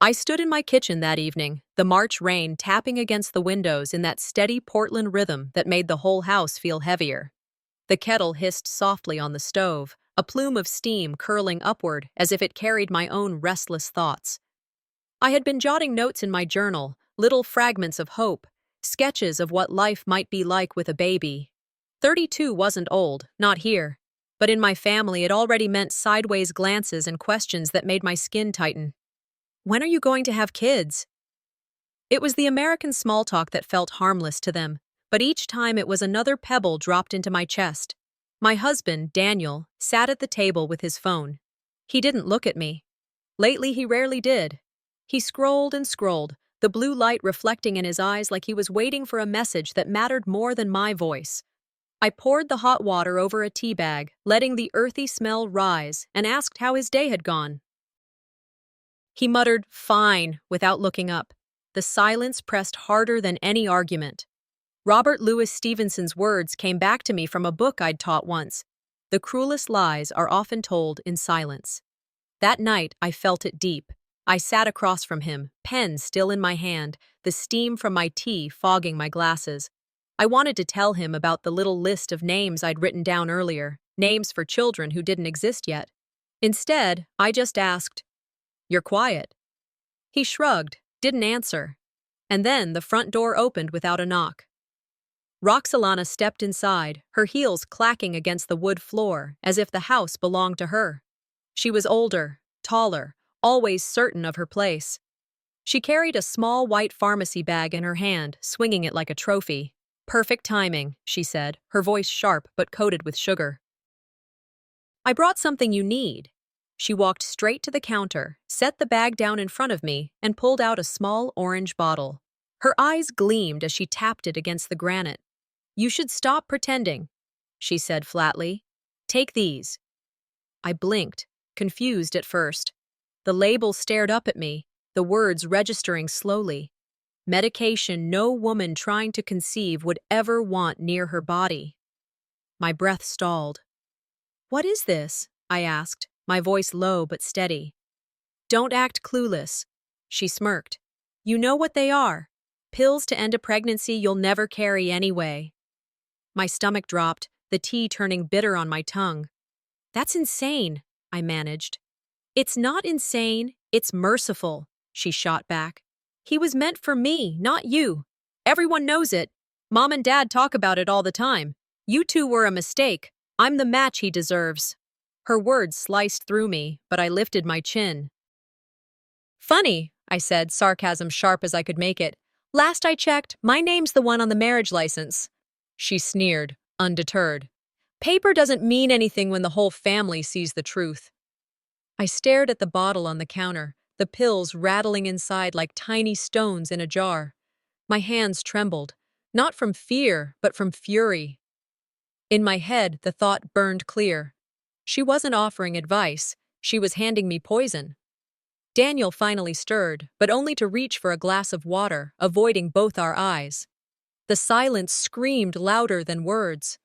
I stood in my kitchen that evening, the March rain tapping against the windows in that steady Portland rhythm that made the whole house feel heavier. The kettle hissed softly on the stove, a plume of steam curling upward as if it carried my own restless thoughts. I had been jotting notes in my journal, little fragments of hope, sketches of what life might be like with a baby. 32 wasn't old, not here. But in my family, it already meant sideways glances and questions that made my skin tighten. When are you going to have kids? It was the American small talk that felt harmless to them, but each time it was another pebble dropped into my chest. My husband, Daniel, sat at the table with his phone. He didn't look at me. Lately, he rarely did. He scrolled and scrolled, the blue light reflecting in his eyes like he was waiting for a message that mattered more than my voice. I poured the hot water over a tea bag, letting the earthy smell rise, and asked how his day had gone. He muttered, "Fine," without looking up. The silence pressed harder than any argument. Robert Louis Stevenson's words came back to me from a book I'd taught once. The cruelest lies are often told in silence. That night, I felt it deep. I sat across from him, pen still in my hand, the steam from my tea fogging my glasses. I wanted to tell him about the little list of names I'd written down earlier, names for children who didn't exist yet. Instead, I just asked, "You're quiet." He shrugged, didn't answer. And then the front door opened without a knock. Roxalana stepped inside, her heels clacking against the wood floor, as if the house belonged to her. She was older, taller, always certain of her place. She carried a small white pharmacy bag in her hand, swinging it like a trophy. "Perfect timing," she said, her voice sharp but coated with sugar. "I brought something you need." She walked straight to the counter, set the bag down in front of me, and pulled out a small orange bottle. Her eyes gleamed as she tapped it against the granite. "You should stop pretending," she said flatly. "Take these." I blinked, confused at first. The label stared up at me, the words registering slowly. Medication no woman trying to conceive would ever want near her body. My breath stalled. "What is this?" I asked, my voice low but steady. "Don't act clueless," she smirked. "You know what they are. Pills to end a pregnancy you'll never carry anyway." My stomach dropped, the tea turning bitter on my tongue. "That's insane," I managed. "It's not insane, it's merciful," she shot back. "He was meant for me, not you. Everyone knows it. Mom and Dad talk about it all the time. You two were a mistake. I'm the match he deserves." Her words sliced through me, but I lifted my chin. "Funny," I said, sarcasm sharp as I could make it. "Last I checked, my name's the one on the marriage license." She sneered, undeterred. "Paper doesn't mean anything when the whole family sees the truth." I stared at the bottle on the counter, the pills rattling inside like tiny stones in a jar. My hands trembled, not from fear, but from fury. In my head, the thought burned clear. She wasn't offering advice, she was handing me poison. Daniel finally stirred, but only to reach for a glass of water, avoiding both our eyes. The silence screamed louder than words.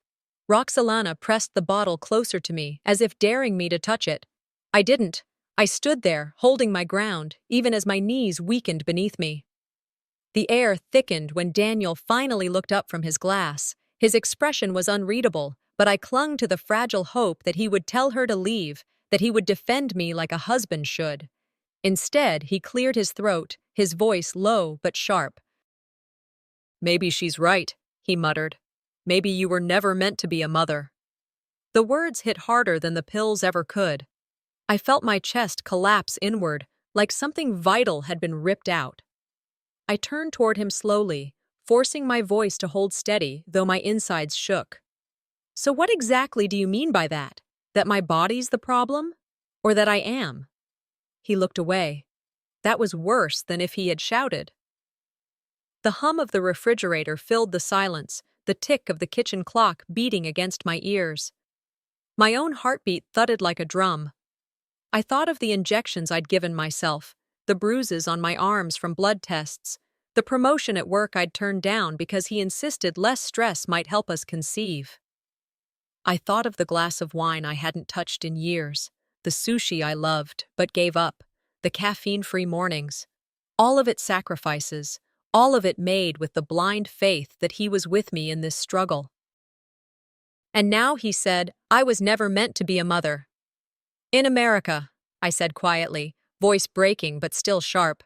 Roxalana pressed the bottle closer to me, as if daring me to touch it. I didn't. I stood there, holding my ground, even as my knees weakened beneath me. The air thickened when Daniel finally looked up from his glass. His expression was unreadable, but I clung to the fragile hope that he would tell her to leave, that he would defend me like a husband should. Instead, he cleared his throat, his voice low but sharp. "Maybe she's right," he muttered. "Maybe you were never meant to be a mother." The words hit harder than the pills ever could. I felt my chest collapse inward, like something vital had been ripped out. I turned toward him slowly, forcing my voice to hold steady, though my insides shook. "So what exactly do you mean by that? That my body's the problem? Or that I am?" He looked away. That was worse than if he had shouted. The hum of the refrigerator filled the silence, the tick of the kitchen clock beating against my ears. My own heartbeat thudded like a drum. I thought of the injections I'd given myself, the bruises on my arms from blood tests, the promotion at work I'd turned down because he insisted less stress might help us conceive. I thought of the glass of wine I hadn't touched in years, the sushi I loved but gave up, the caffeine-free mornings. All of it sacrifices, all of it made with the blind faith that he was with me in this struggle. And now he said, I was never meant to be a mother. In America, I said quietly, voice breaking but still sharp.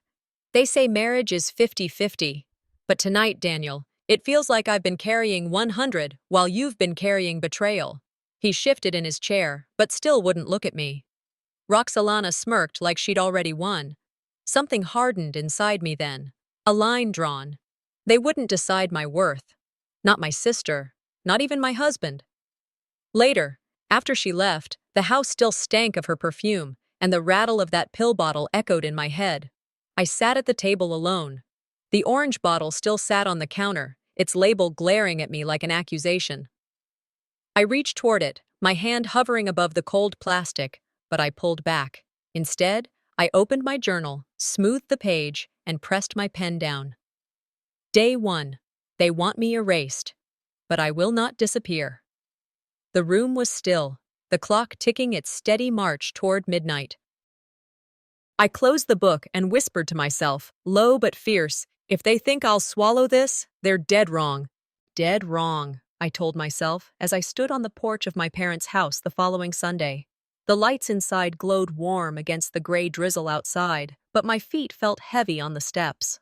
They say marriage is 50-50. But tonight, Daniel, it feels like I've been carrying 100 while you've been carrying betrayal. He shifted in his chair, but still wouldn't look at me. Roxalana smirked like she'd already won. Something hardened inside me then. A line drawn. They wouldn't decide my worth. Not my sister. Not even my husband. Later, after she left, the house still stank of her perfume, and the rattle of that pill bottle echoed in my head. I sat at the table alone. The orange bottle still sat on the counter, its label glaring at me like an accusation. I reached toward it, my hand hovering above the cold plastic, but I pulled back. Instead, I opened my journal, smoothed the page, and pressed my pen down. Day 1. They want me erased, but I will not disappear. The room was still, the clock ticking its steady march toward midnight. I closed the book and whispered to myself, low but fierce, if they think I'll swallow this, they're dead wrong. Dead wrong, I told myself as I stood on the porch of my parents' house the following Sunday. The lights inside glowed warm against the gray drizzle outside, but my feet felt heavy on the steps.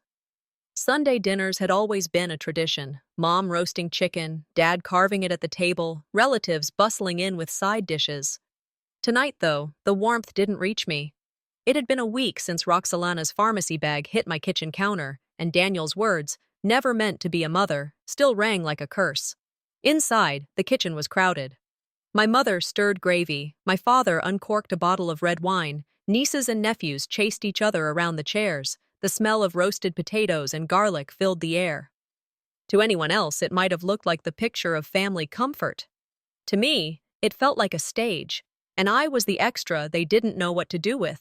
Sunday dinners had always been a tradition. Mom roasting chicken, Dad carving it at the table, relatives bustling in with side dishes. Tonight, though, the warmth didn't reach me. It had been a week since Roxalana's pharmacy bag hit my kitchen counter, and Daniel's words, never meant to be a mother, still rang like a curse. Inside, the kitchen was crowded. My mother stirred gravy, my father uncorked a bottle of red wine, nieces and nephews chased each other around the chairs, the smell of roasted potatoes and garlic filled the air. To anyone else, it might have looked like the picture of family comfort. To me, it felt like a stage, and I was the extra they didn't know what to do with.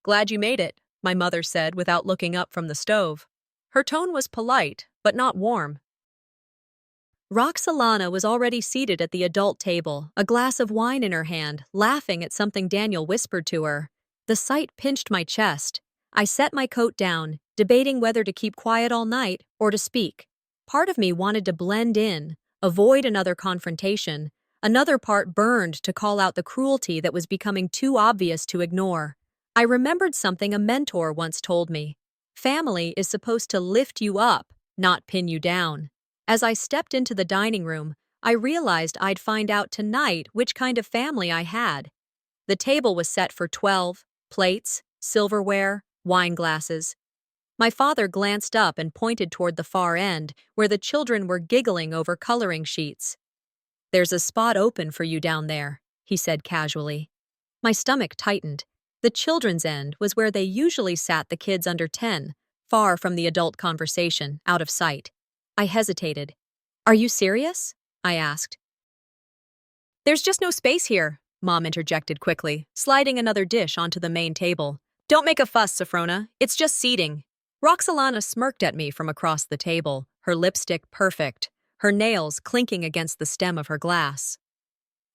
Glad you made it, my mother said without looking up from the stove. Her tone was polite, but not warm. Roxalana was already seated at the adult table, a glass of wine in her hand, laughing at something Daniel whispered to her. The sight pinched my chest. I set my coat down, debating whether to keep quiet all night or to speak. Part of me wanted to blend in, avoid another confrontation. Another part burned to call out the cruelty that was becoming too obvious to ignore. I remembered something a mentor once told me. Family is supposed to lift you up, not pin you down. As I stepped into the dining room, I realized I'd find out tonight which kind of family I had. The table was set for 12, plates, silverware, wine glasses. My father glanced up and pointed toward the far end, where the children were giggling over coloring sheets. There's a spot open for you down there, he said casually. My stomach tightened. The children's end was where they usually sat the kids under 10, far from the adult conversation, out of sight. I hesitated. Are you serious? I asked. There's just no space here, Mom interjected quickly, sliding another dish onto the main table. Don't make a fuss, Safrona. It's just seating. Roxalana smirked at me from across the table, her lipstick perfect, her nails clinking against the stem of her glass.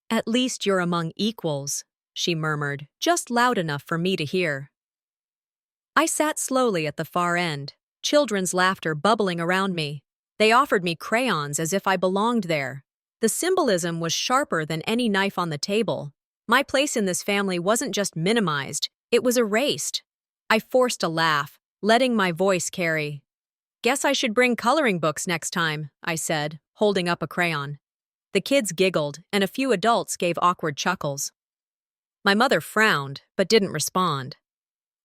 At least you're among equals, she murmured, just loud enough for me to hear. I sat slowly at the far end, children's laughter bubbling around me. They offered me crayons as if I belonged there. The symbolism was sharper than any knife on the table. My place in this family wasn't just minimized, it was erased. I forced a laugh, letting my voice carry. Guess I should bring coloring books next time, I said, holding up a crayon. The kids giggled, and a few adults gave awkward chuckles. My mother frowned, but didn't respond.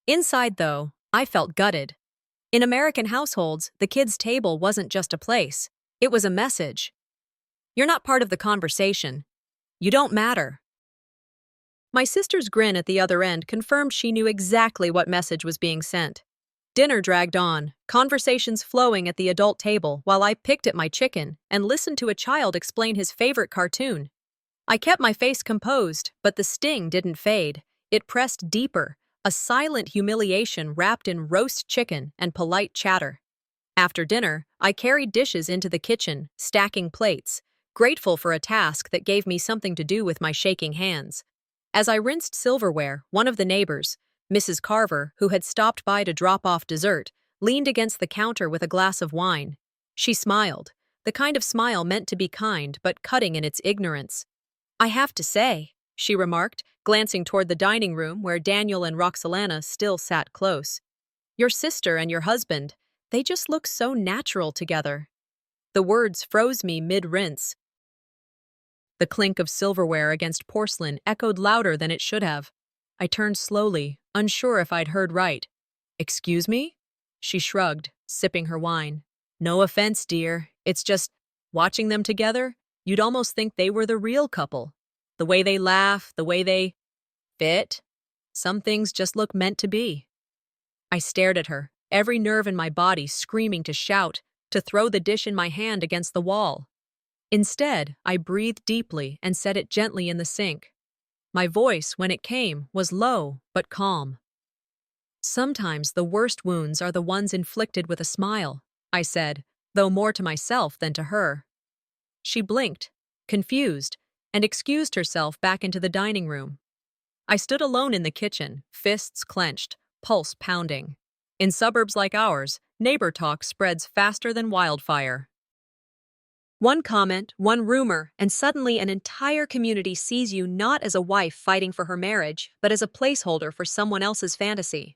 Inside, though, I felt gutted. In American households, the kids' table wasn't just a place. It was a message. You're not part of the conversation. You don't matter. My sister's grin at the other end confirmed she knew exactly what message was being sent. Dinner dragged on, conversations flowing at the adult table while I picked at my chicken and listened to a child explain his favorite cartoon. I kept my face composed, but the sting didn't fade. It pressed deeper, a silent humiliation wrapped in roast chicken and polite chatter. After dinner, I carried dishes into the kitchen, stacking plates, grateful for a task that gave me something to do with my shaking hands. As I rinsed silverware, one of the neighbors, Mrs. Carver, who had stopped by to drop off dessert, leaned against the counter with a glass of wine. She smiled, the kind of smile meant to be kind but cutting in its ignorance. "I have to say," she remarked, glancing toward the dining room where Daniel and Roxalana still sat close. "Your sister and your husband, they just look so natural together." The words froze me mid-rinse. The clink of silverware against porcelain echoed louder than it should have. I turned slowly, unsure if I'd heard right. "Excuse me?" She shrugged, sipping her wine. "No offense, dear. It's just, watching them together, you'd almost think they were the real couple. The way they laugh, the way they fit. Some things just look meant to be." I stared at her, every nerve in my body screaming to shout, to throw the dish in my hand against the wall. Instead, I breathed deeply and set it gently in the sink. My voice, when it came, was low but calm. "Sometimes the worst wounds are the ones inflicted with a smile," I said, though more to myself than to her. She blinked, confused, and excused herself back into the dining room. I stood alone in the kitchen, fists clenched, pulse pounding. In suburbs like ours, neighbor talk spreads faster than wildfire. One comment, one rumor, and suddenly an entire community sees you not as a wife fighting for her marriage, but as a placeholder for someone else's fantasy.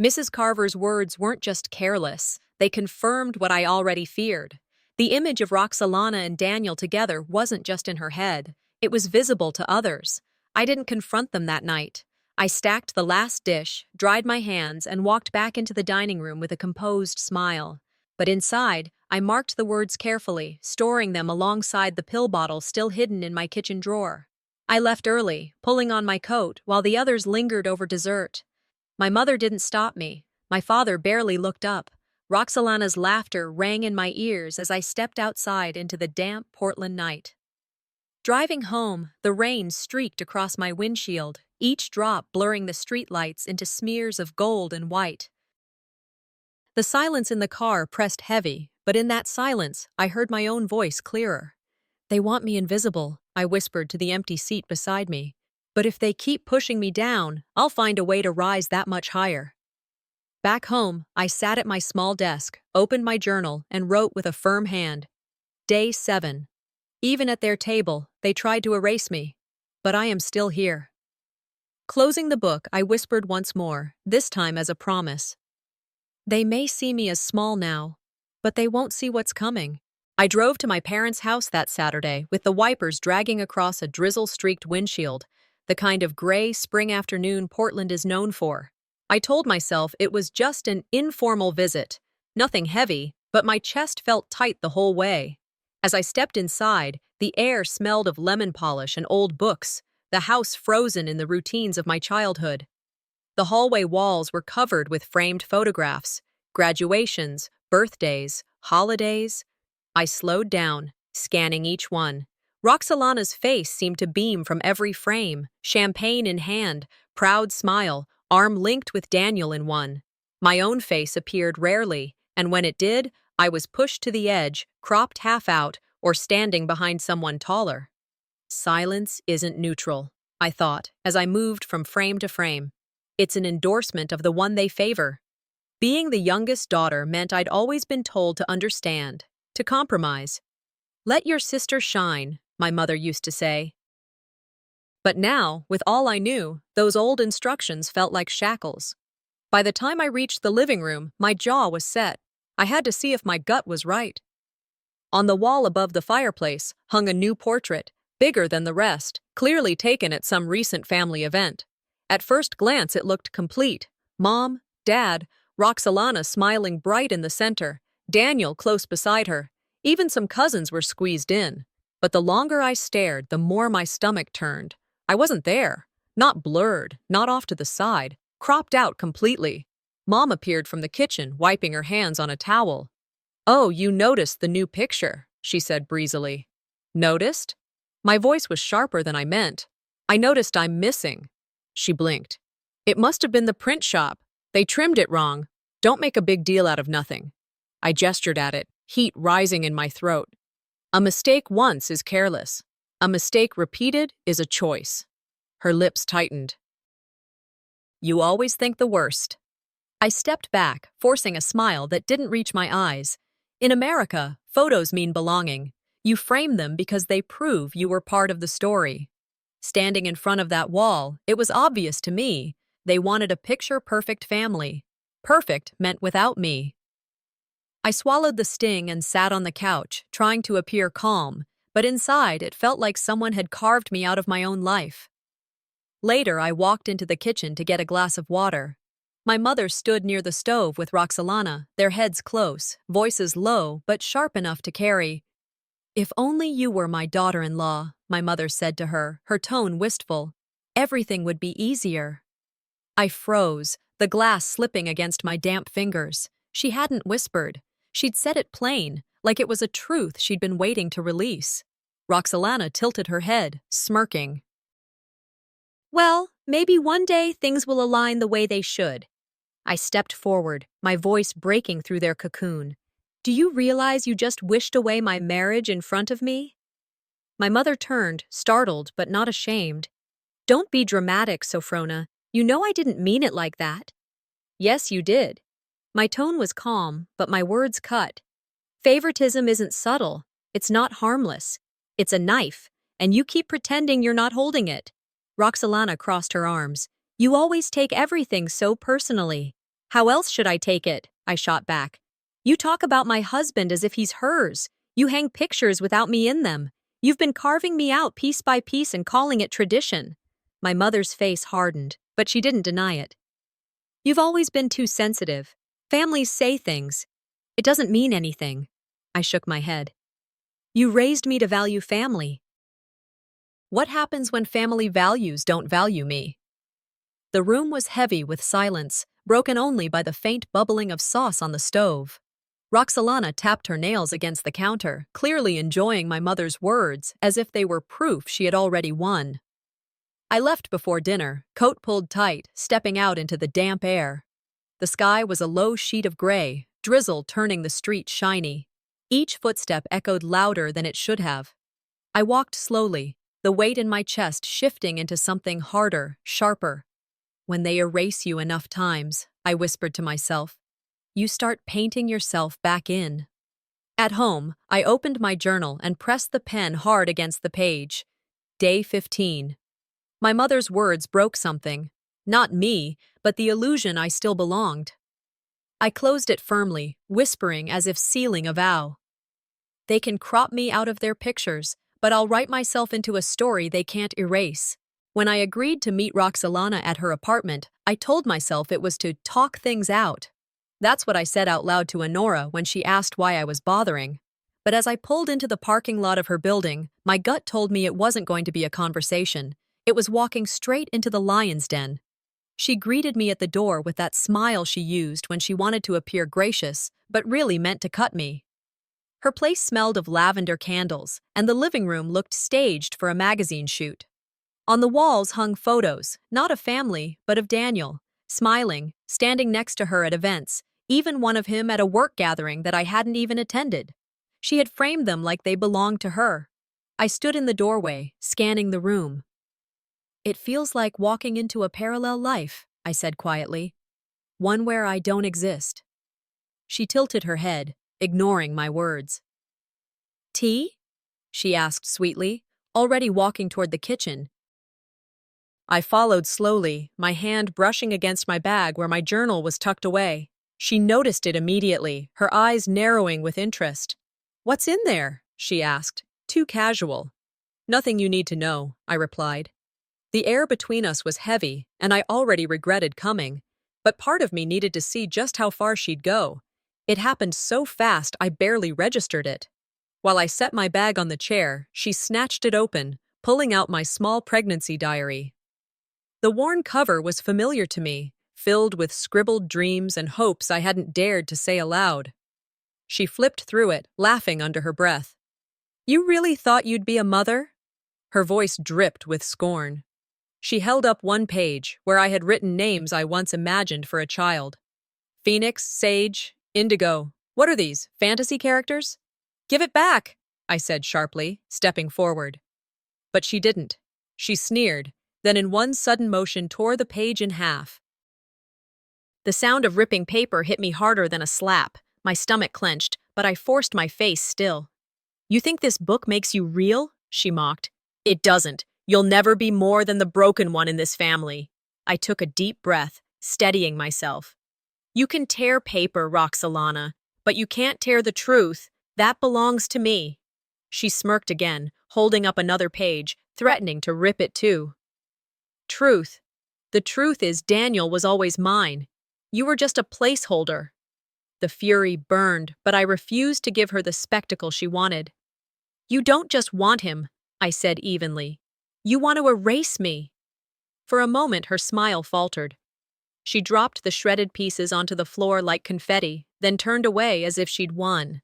Mrs. Carver's words weren't just careless, they confirmed what I already feared. The image of Roxalana and Daniel together wasn't just in her head, it was visible to others. I didn't confront them that night. I stacked the last dish, dried my hands, and walked back into the dining room with a composed smile. But inside, I marked the words carefully, storing them alongside the pill bottle still hidden in my kitchen drawer. I left early, pulling on my coat, while the others lingered over dessert. My mother didn't stop me. My father barely looked up. Roxalana's laughter rang in my ears as I stepped outside into the damp Portland night. Driving home, the rain streaked across my windshield, each drop blurring the streetlights into smears of gold and white. The silence in the car pressed heavy, but in that silence, I heard my own voice clearer. "They want me invisible," I whispered to the empty seat beside me. "But if they keep pushing me down, I'll find a way to rise that much higher." Back home, I sat at my small desk, opened my journal, and wrote with a firm hand. Day 7. Even at their table, they tried to erase me. But I am still here. Closing the book, I whispered once more, this time as a promise. "They may see me as small now, but they won't see what's coming." I drove to my parents' house that Saturday with the wipers dragging across a drizzle-streaked windshield, the kind of gray spring afternoon Portland is known for. I told myself it was just an informal visit, nothing heavy, but my chest felt tight the whole way. As I stepped inside, the air smelled of lemon polish and old books, the house frozen in the routines of my childhood. The hallway walls were covered with framed photographs, graduations, birthdays, holidays. I slowed down, scanning each one. Roxalana's face seemed to beam from every frame, champagne in hand, proud smile, arm linked with Daniel in one. My own face appeared rarely, and when it did, I was pushed to the edge, cropped half out, or standing behind someone taller. Silence isn't neutral, I thought, as I moved from frame to frame. It's an endorsement of the one they favor. Being the youngest daughter meant I'd always been told to understand, to compromise. "Let your sister shine," my mother used to say. But now, with all I knew, those old instructions felt like shackles. By the time I reached the living room, my jaw was set. I had to see if my gut was right. On the wall above the fireplace hung a new portrait, bigger than the rest, clearly taken at some recent family event. At first glance it looked complete. Mom, Dad, Roxalana smiling bright in the center, Daniel close beside her. Even some cousins were squeezed in. But the longer I stared, the more my stomach turned. I wasn't there. Not blurred, not off to the side, cropped out completely. Mom appeared from the kitchen, wiping her hands on a towel. "Oh, you noticed the new picture," she said breezily. "Noticed?" My voice was sharper than I meant. "I noticed I'm missing." She blinked. "It must have been the print shop. They trimmed it wrong. Don't make a big deal out of nothing." I gestured at it, heat rising in my throat. A mistake once is careless. A mistake repeated is a choice. Her lips tightened. You always think the worst. I stepped back, forcing a smile that didn't reach my eyes. In America, photos mean belonging. You frame them because they prove you were part of the story. Standing in front of that wall, it was obvious to me. They wanted a picture-perfect family. Perfect meant without me. I swallowed the sting and sat on the couch, trying to appear calm, but inside it felt like someone had carved me out of my own life. Later, I walked into the kitchen to get a glass of water. My mother stood near the stove with Roxalana, their heads close, voices low but sharp enough to carry. "If only you were my daughter-in-law," my mother said to her, her tone wistful. "Everything would be easier." I froze, the glass slipping against my damp fingers. She hadn't whispered. She'd said it plain, like it was a truth she'd been waiting to release. Roxalana tilted her head, smirking. "Well, maybe one day things will align the way they should." I stepped forward, my voice breaking through their cocoon. "Do you realize you just wished away my marriage in front of me?" My mother turned, startled but not ashamed. "Don't be dramatic, Sophrona. You know I didn't mean it like that." "Yes, you did." My tone was calm, but my words cut. "Favoritism isn't subtle. It's not harmless. It's a knife, and you keep pretending you're not holding it." Roxalana crossed her arms. "You always take everything so personally." "How else should I take it?" I shot back. "You talk about my husband as if he's hers. You hang pictures without me in them. You've been carving me out piece by piece and calling it tradition." My mother's face hardened, but she didn't deny it. "You've always been too sensitive. Families say things. It doesn't mean anything." I shook my head. "You raised me to value family." What happens when family values don't value me? The room was heavy with silence, broken only by the faint bubbling of sauce on the stove. Roxalana tapped her nails against the counter, clearly enjoying my mother's words as if they were proof she had already won. I left before dinner, coat pulled tight, stepping out into the damp air. The sky was a low sheet of gray, drizzle turning the street shiny. Each footstep echoed louder than it should have. I walked slowly, the weight in my chest shifting into something harder, sharper. When they erase you enough times, I whispered to myself, you start painting yourself back in. At home, I opened my journal and pressed the pen hard against the page. Day 15. My mother's words broke something. Not me, but the illusion I still belonged. I closed it firmly, whispering as if sealing a vow. They can crop me out of their pictures, but I'll write myself into a story they can't erase. When I agreed to meet Roxalana at her apartment, I told myself it was to talk things out. That's what I said out loud to Honora when she asked why I was bothering. But as I pulled into the parking lot of her building, my gut told me it wasn't going to be a conversation. It was walking straight into the lion's den. She greeted me at the door with that smile she used when she wanted to appear gracious, but really meant to cut me. Her place smelled of lavender candles, and the living room looked staged for a magazine shoot. On the walls hung photos, not of family, but of Daniel, smiling, standing next to her at events, even one of him at a work gathering that I hadn't even attended. She had framed them like they belonged to her. I stood in the doorway, scanning the room. It feels like walking into a parallel life, I said quietly. One where I don't exist. She tilted her head, ignoring my words. Tea? She asked sweetly, already walking toward the kitchen. I followed slowly, my hand brushing against my bag where my journal was tucked away. She noticed it immediately, her eyes narrowing with interest. What's in there? She asked, too casual. Nothing you need to know, I replied. The air between us was heavy, and I already regretted coming, but part of me needed to see just how far she'd go. It happened so fast I barely registered it. While I set my bag on the chair, she snatched it open, pulling out my small pregnancy diary. The worn cover was familiar to me, filled with scribbled dreams and hopes I hadn't dared to say aloud. She flipped through it, laughing under her breath. You really thought you'd be a mother? Her voice dripped with scorn. She held up one page, where I had written names I once imagined for a child. Phoenix, Sage, Indigo. What are these, fantasy characters? Give it back, I said sharply, stepping forward. But she didn't. She sneered, then in one sudden motion tore the page in half. The sound of ripping paper hit me harder than a slap. My stomach clenched, but I forced my face still. "You think this book makes you real?" she mocked. "It doesn't. You'll never be more than the broken one in this family." I took a deep breath, steadying myself. "You can tear paper, Roxalana, but you can't tear the truth. That belongs to me." She smirked again, holding up another page, threatening to rip it too. "Truth. The truth is Daniel was always mine. You were just a placeholder." The fury burned, but I refused to give her the spectacle she wanted. "You don't just want him," I said evenly. "You want to erase me." For a moment, her smile faltered. She dropped the shredded pieces onto the floor like confetti, then turned away as if she'd won.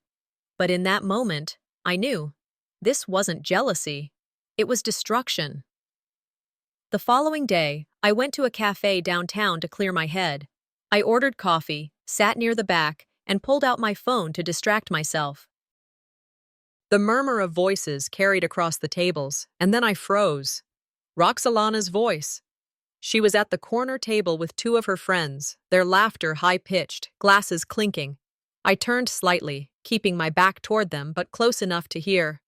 But in that moment, I knew. This wasn't jealousy. It was destruction. The following day, I went to a cafe downtown to clear my head. I ordered coffee, sat near the back, and pulled out my phone to distract myself. The murmur of voices carried across the tables, and then I froze. Roxalana's voice. She was at the corner table with two of her friends, their laughter high-pitched, glasses clinking. I turned slightly, keeping my back toward them, but close enough to hear.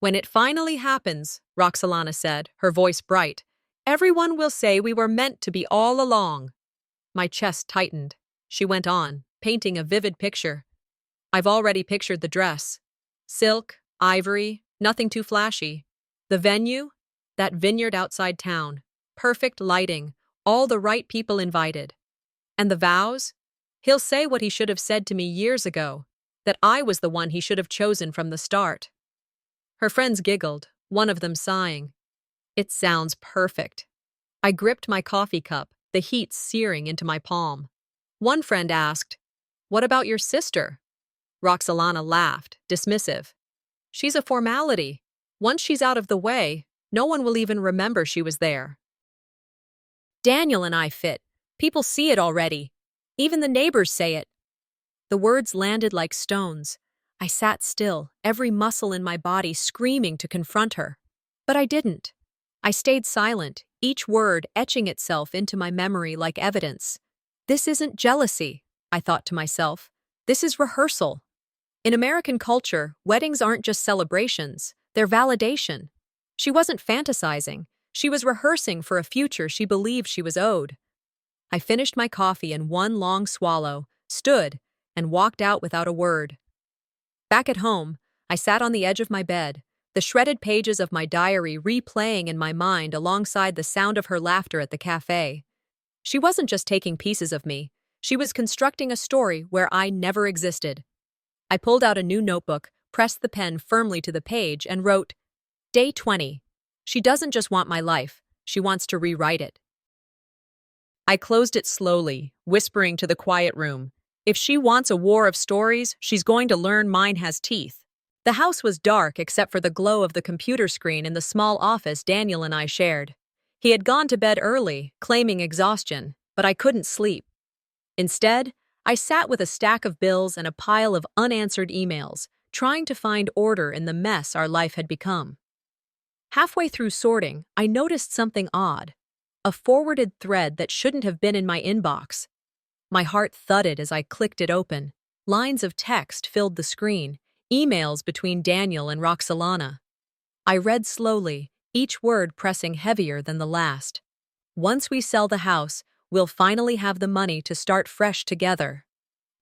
"When it finally happens," Roxalana said, her voice bright, "everyone will say we were meant to be all along." My chest tightened. She went on, painting a vivid picture. "I've already pictured the dress. Silk, ivory, nothing too flashy. The venue? That vineyard outside town. Perfect lighting, all the right people invited. And the vows? He'll say what he should have said to me years ago, that I was the one he should have chosen from the start." Her friends giggled, one of them sighing. "It sounds perfect." I gripped my coffee cup, the heat searing into my palm. One friend asked, "What about your sister?" Roxalana laughed, dismissive. "She's a formality. Once she's out of the way, no one will even remember she was there." "Daniel and I fit. People see it already. Even the neighbors say it." The words landed like stones. I sat still, every muscle in my body screaming to confront her. But I didn't. I stayed silent, each word etching itself into my memory like evidence. This isn't jealousy, I thought to myself. This is rehearsal. In American culture, weddings aren't just celebrations, they're validation. She wasn't fantasizing. She was rehearsing for a future she believed she was owed. I finished my coffee in one long swallow, stood, and walked out without a word. Back at home, I sat on the edge of my bed, the shredded pages of my diary replaying in my mind alongside the sound of her laughter at the cafe. She wasn't just taking pieces of me. She was constructing a story where I never existed. I pulled out a new notebook, pressed the pen firmly to the page, and wrote, "Day 20. She doesn't just want my life. She wants to rewrite it." I closed it slowly, whispering to the quiet room, "If she wants a war of stories, she's going to learn mine has teeth." The house was dark except for the glow of the computer screen in the small office Daniel and I shared. He had gone to bed early, claiming exhaustion, but I couldn't sleep. Instead, I sat with a stack of bills and a pile of unanswered emails, trying to find order in the mess our life had become. Halfway through sorting, I noticed something odd. A forwarded thread that shouldn't have been in my inbox. My heart thudded as I clicked it open. Lines of text filled the screen, emails between Daniel and Roxalana. I read slowly, each word pressing heavier than the last. "Once we sell the house, we'll finally have the money to start fresh together."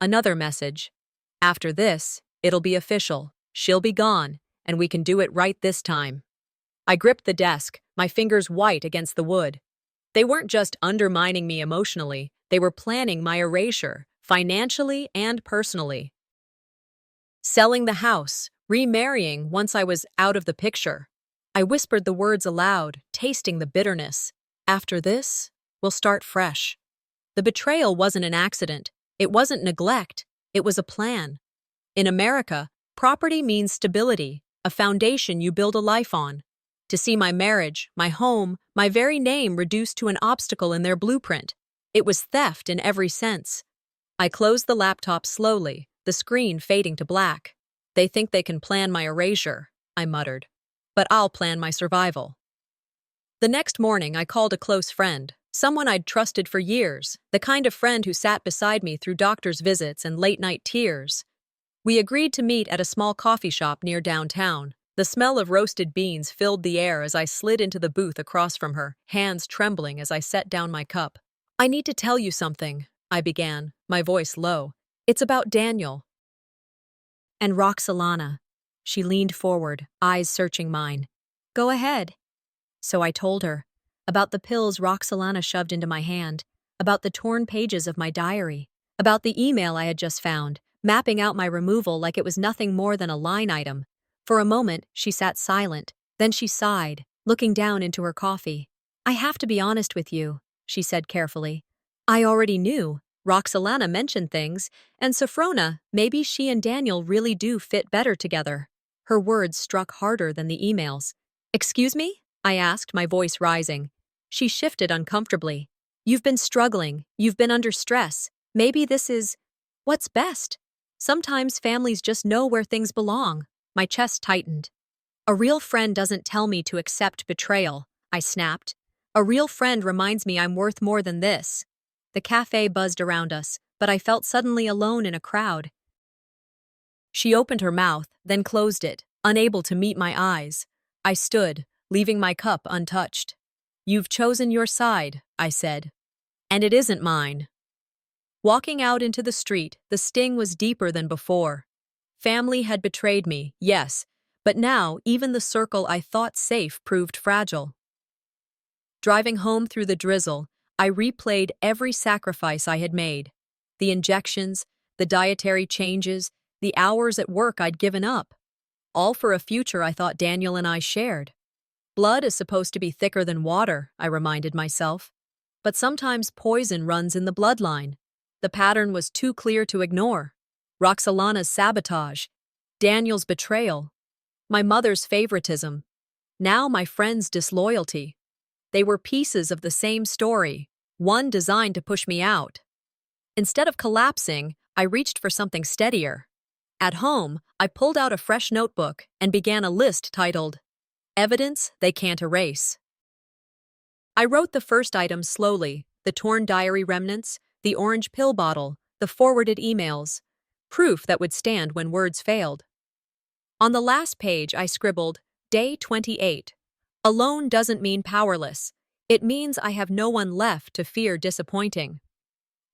Another message. "After this, it'll be official. She'll be gone, and we can do it right this time." I gripped the desk, my fingers white against the wood. They weren't just undermining me emotionally, they were planning my erasure, financially and personally. Selling the house, remarrying once I was out of the picture. I whispered the words aloud, tasting the bitterness. After this, we'll start fresh. The betrayal wasn't an accident. It wasn't neglect. It was a plan. In America, property means stability, a foundation you build a life on. To see my marriage, my home, my very name reduced to an obstacle in their blueprint. It was theft in every sense. I closed the laptop slowly, the screen fading to black. "They think they can plan my erasure," I muttered. "But I'll plan my survival." The next morning, I called a close friend, Someone I'd trusted for years, the kind of friend who sat beside me through doctor's visits and late-night tears. We agreed to meet at a small coffee shop near downtown. The smell of roasted beans filled the air as I slid into the booth across from her, hands trembling as I set down my cup. "I need to tell you something," I began, my voice low. "It's about Daniel." "And Roxalana." She leaned forward, eyes searching mine. "Go ahead." So I told her. About the pills Roxalana shoved into my hand, about the torn pages of my diary, about the email I had just found, mapping out my removal like it was nothing more than a line item. For a moment, she sat silent. Then she sighed, looking down into her coffee. "I have to be honest with you," she said carefully. "I already knew. Roxalana mentioned things, and Sophrona, maybe she and Daniel really do fit better together." Her words struck harder than the emails. "Excuse me?" I asked, my voice rising. She shifted uncomfortably. "You've been struggling. You've been under stress. Maybe this is what's best. Sometimes families just know where things belong." My chest tightened. "A real friend doesn't tell me to accept betrayal," I snapped. "A real friend reminds me I'm worth more than this." The cafe buzzed around us, but I felt suddenly alone in a crowd. She opened her mouth, then closed it, unable to meet my eyes. I stood, leaving my cup untouched. "You've chosen your side," I said. "And it isn't mine." Walking out into the street, the sting was deeper than before. Family had betrayed me, yes, but now even the circle I thought safe proved fragile. Driving home through the drizzle, I replayed every sacrifice I had made. The injections, the dietary changes, the hours at work I'd given up. All for a future I thought Daniel and I shared. Blood is supposed to be thicker than water, I reminded myself. But sometimes poison runs in the bloodline. The pattern was too clear to ignore. Roxalana's sabotage, Daniel's betrayal, my mother's favoritism, now my friend's disloyalty. They were pieces of the same story, one designed to push me out. Instead of collapsing, I reached for something steadier. At home, I pulled out a fresh notebook and began a list titled, "Evidence They Can't Erase." I wrote the first items slowly, the torn diary remnants, the orange pill bottle, the forwarded emails, proof that would stand when words failed. On the last page, I scribbled, "Day 28. Alone doesn't mean powerless. It means I have no one left to fear disappointing."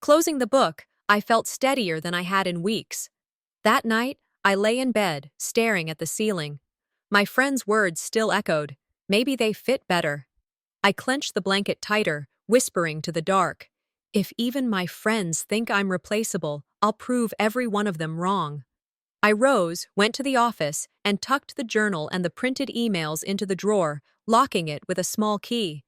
Closing the book, I felt steadier than I had in weeks. That night, I lay in bed, staring at the ceiling. My friend's words still echoed. Maybe they fit better. I clenched the blanket tighter, whispering to the dark, "If even my friends think I'm replaceable, I'll prove every one of them wrong." I rose, went to the office, and tucked the journal and the printed emails into the drawer, locking it with a small key.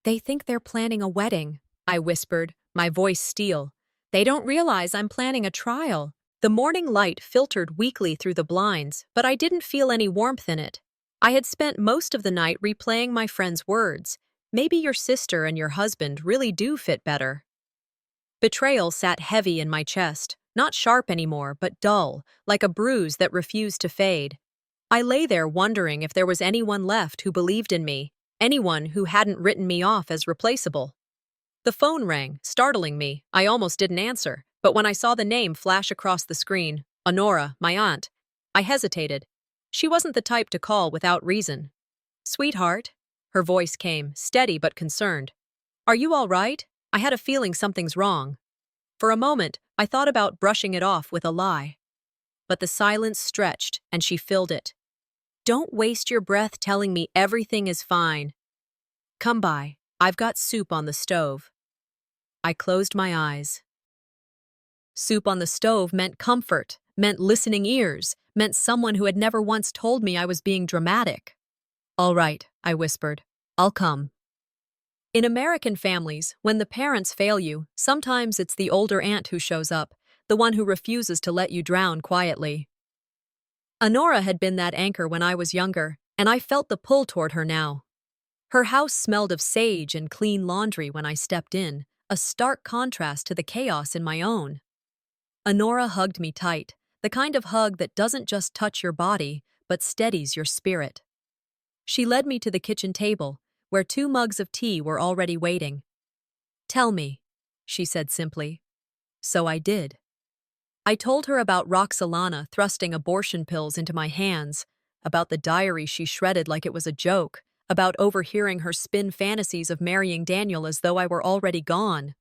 "They think they're planning a wedding," I whispered, my voice steel. "They don't realize I'm planning a trial." The morning light filtered weakly through the blinds, but I didn't feel any warmth in it. I had spent most of the night replaying my friend's words. Maybe your sister and your husband really do fit better. Betrayal sat heavy in my chest, not sharp anymore, but dull, like a bruise that refused to fade. I lay there wondering if there was anyone left who believed in me, anyone who hadn't written me off as replaceable. The phone rang, startling me. I almost didn't answer, but when I saw the name flash across the screen, Honora, my aunt, I hesitated. She wasn't the type to call without reason. "Sweetheart," her voice came, steady but concerned. "Are you all right? I had a feeling something's wrong." For a moment, I thought about brushing it off with a lie. But the silence stretched, and she filled it. "Don't waste your breath telling me everything is fine. Come by. I've got soup on the stove." I closed my eyes. Soup on the stove meant comfort, meant listening ears, meant someone who had never once told me I was being dramatic. "All right," I whispered. "I'll come." In American families, when the parents fail you, sometimes it's the older aunt who shows up, the one who refuses to let you drown quietly. Honora had been that anchor when I was younger, and I felt the pull toward her now. Her house smelled of sage and clean laundry when I stepped in, a stark contrast to the chaos in my own. Honora hugged me tight, the kind of hug that doesn't just touch your body, but steadies your spirit. She led me to the kitchen table, where 2 mugs of tea were already waiting. Tell me, she said simply. So I did. I told her about Roxalana thrusting abortion pills into my hands, about the diary she shredded like it was a joke, about overhearing her spin fantasies of marrying Daniel as though I were already gone.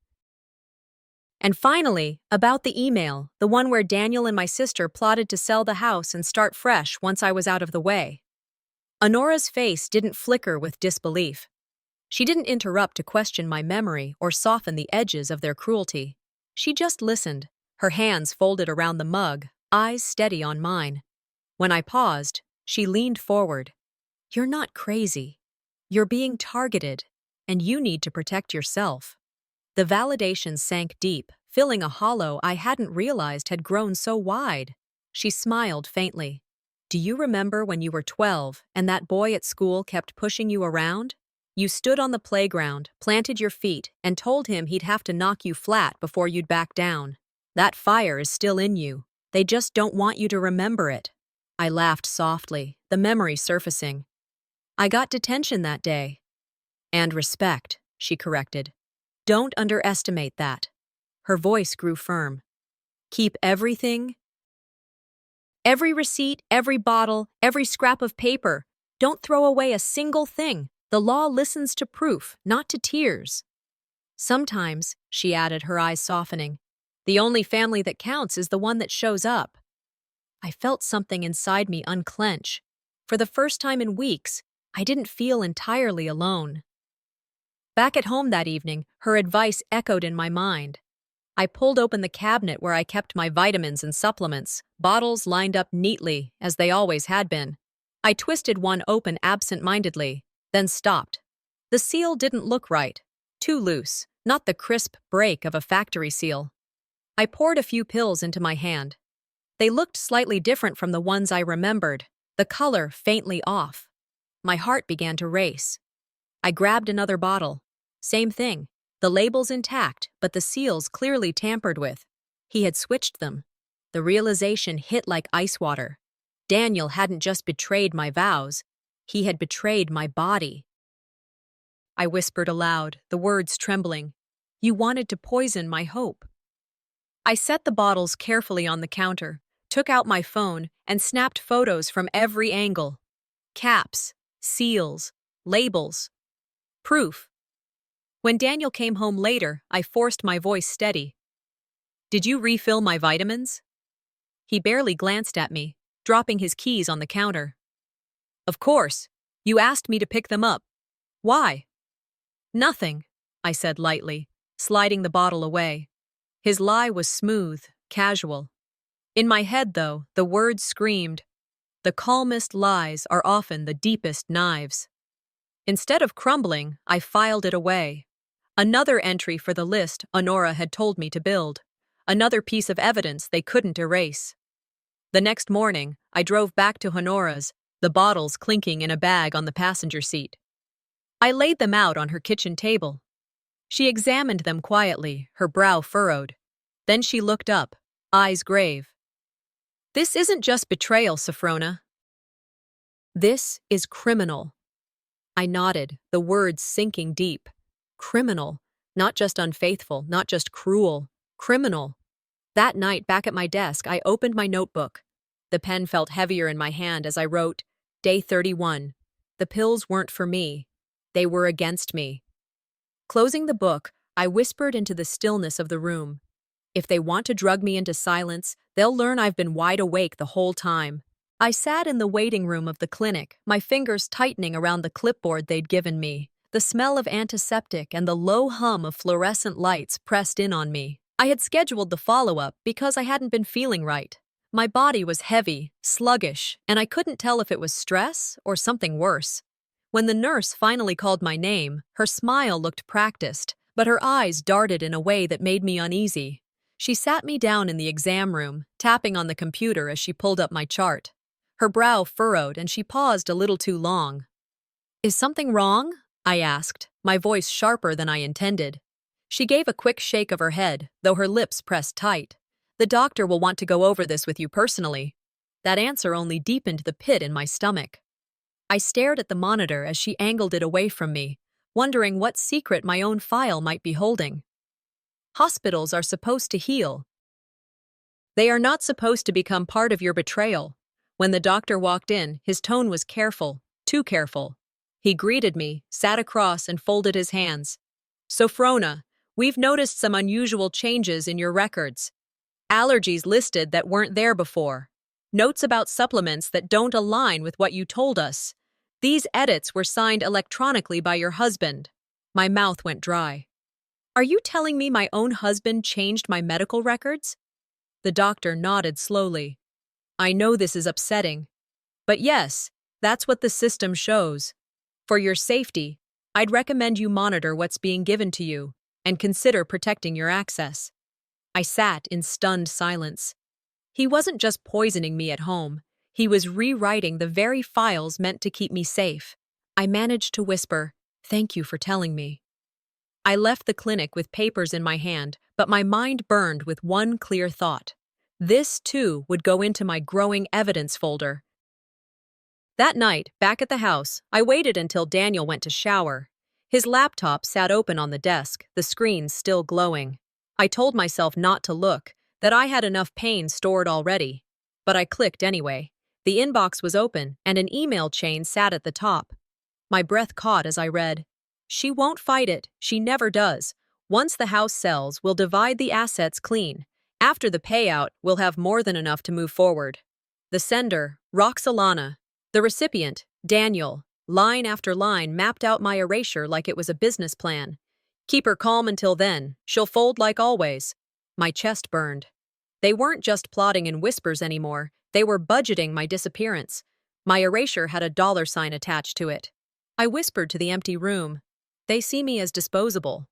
And finally, about the email, the one where Daniel and my sister plotted to sell the house and start fresh once I was out of the way. Honora's face didn't flicker with disbelief. She didn't interrupt to question my memory or soften the edges of their cruelty. She just listened, her hands folded around the mug, eyes steady on mine. When I paused, she leaned forward. You're not crazy. You're being targeted, and you need to protect yourself. The validation sank deep, filling a hollow I hadn't realized had grown so wide. She smiled faintly. Do you remember when you were 12 and that boy at school kept pushing you around? You stood on the playground, planted your feet, and told him he'd have to knock you flat before you'd back down. That fire is still in you. They just don't want you to remember it. I laughed softly, the memory surfacing. I got detention that day. And respect, she corrected. Don't underestimate that. Her voice grew firm. Keep everything. Every receipt, every bottle, every scrap of paper. Don't throw away a single thing. The law listens to proof, not to tears. Sometimes, she added, her eyes softening, the only family that counts is the one that shows up. I felt something inside me unclench. For the first time in weeks, I didn't feel entirely alone. Back at home that evening, her advice echoed in my mind. I pulled open the cabinet where I kept my vitamins and supplements, bottles lined up neatly, as they always had been. I twisted one open absent-mindedly, then stopped. The seal didn't look right. Too loose, not the crisp break of a factory seal. I poured a few pills into my hand. They looked slightly different from the ones I remembered, the color faintly off. My heart began to race. I grabbed another bottle. Same thing. The labels intact, but the seals clearly tampered with. He had switched them. The realization hit like ice water. Daniel hadn't just betrayed my vows. He had betrayed my body. I whispered aloud, the words trembling. You wanted to poison my hope. I set the bottles carefully on the counter, took out my phone, and snapped photos from every angle. Caps, seals, labels. Proof. When Daniel came home later, I forced my voice steady. Did you refill my vitamins? He barely glanced at me, dropping his keys on the counter. Of course. You asked me to pick them up. Why? Nothing, I said lightly, sliding the bottle away. His lie was smooth, casual. In my head, though, the words screamed, the calmest lies are often the deepest knives. Instead of crumbling, I filed it away. Another entry for the list Honora had told me to build. Another piece of evidence they couldn't erase. The next morning, I drove back to Honora's, the bottles clinking in a bag on the passenger seat. I laid them out on her kitchen table. She examined them quietly, her brow furrowed. Then she looked up, eyes grave. This isn't just betrayal, Sophrona. This is criminal. I nodded, the words sinking deep. Criminal. Not just unfaithful, not just cruel. Criminal. That night, back at my desk, I opened my notebook. The pen felt heavier in my hand as I wrote, Day 31. The pills weren't for me. They were against me. Closing the book, I whispered into the stillness of the room. If they want to drug me into silence, they'll learn I've been wide awake the whole time. I sat in the waiting room of the clinic, my fingers tightening around the clipboard they'd given me. The smell of antiseptic and the low hum of fluorescent lights pressed in on me. I had scheduled the follow-up because I hadn't been feeling right. My body was heavy, sluggish, and I couldn't tell if it was stress or something worse. When the nurse finally called my name, her smile looked practiced, but her eyes darted in a way that made me uneasy. She sat me down in the exam room, tapping on the computer as she pulled up my chart. Her brow furrowed and she paused a little too long. Is something wrong? I asked, my voice sharper than I intended. She gave a quick shake of her head, though her lips pressed tight. The doctor will want to go over this with you personally. That answer only deepened the pit in my stomach. I stared at the monitor as she angled it away from me, wondering what secret my own file might be holding. Hospitals are supposed to heal. They are not supposed to become part of your betrayal. When the doctor walked in, his tone was careful, too careful. He greeted me, sat across, and folded his hands. "Sophrona, we've noticed some unusual changes in your records. Allergies listed that weren't there before. Notes about supplements that don't align with what you told us. These edits were signed electronically by your husband." My mouth went dry. "Are you telling me my own husband changed my medical records?" The doctor nodded slowly. "I know this is upsetting. But yes, that's what the system shows. For your safety, I'd recommend you monitor what's being given to you and consider protecting your access." I sat in stunned silence. He wasn't just poisoning me at home. He was rewriting the very files meant to keep me safe. I managed to whisper, "Thank you for telling me." I left the clinic with papers in my hand, but my mind burned with one clear thought. This, too, would go into my growing evidence folder. That night, back at the house, I waited until Daniel went to shower. His laptop sat open on the desk, the screen still glowing. I told myself not to look, that I had enough pain stored already. But I clicked anyway. The inbox was open, and an email chain sat at the top. My breath caught as I read, "She won't fight it. She never does. Once the house sells, we'll divide the assets clean. After the payout, we'll have more than enough to move forward." The sender, Roxalana. The recipient, Daniel. Line after line mapped out my erasure like it was a business plan. "Keep her calm until then. She'll fold like always." My chest burned. They weren't just plotting in whispers anymore. They were budgeting my disappearance. My erasure had a $sign attached to it. I whispered to the empty room. "They see me as disposable.